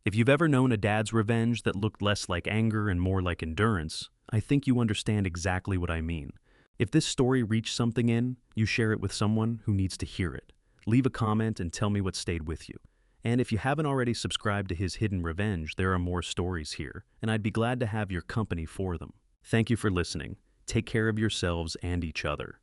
A: If you've ever known a dad's revenge that looked less like anger and more like endurance, I think you understand exactly what I mean. If this story reached something in, you share it with someone who needs to hear it. Leave a comment and tell me what stayed with you. And if you haven't already subscribed to his Hidden Revenge, there are more stories here, and I'd be glad to have your company for them. Thank you for listening. Take care of yourselves and each other.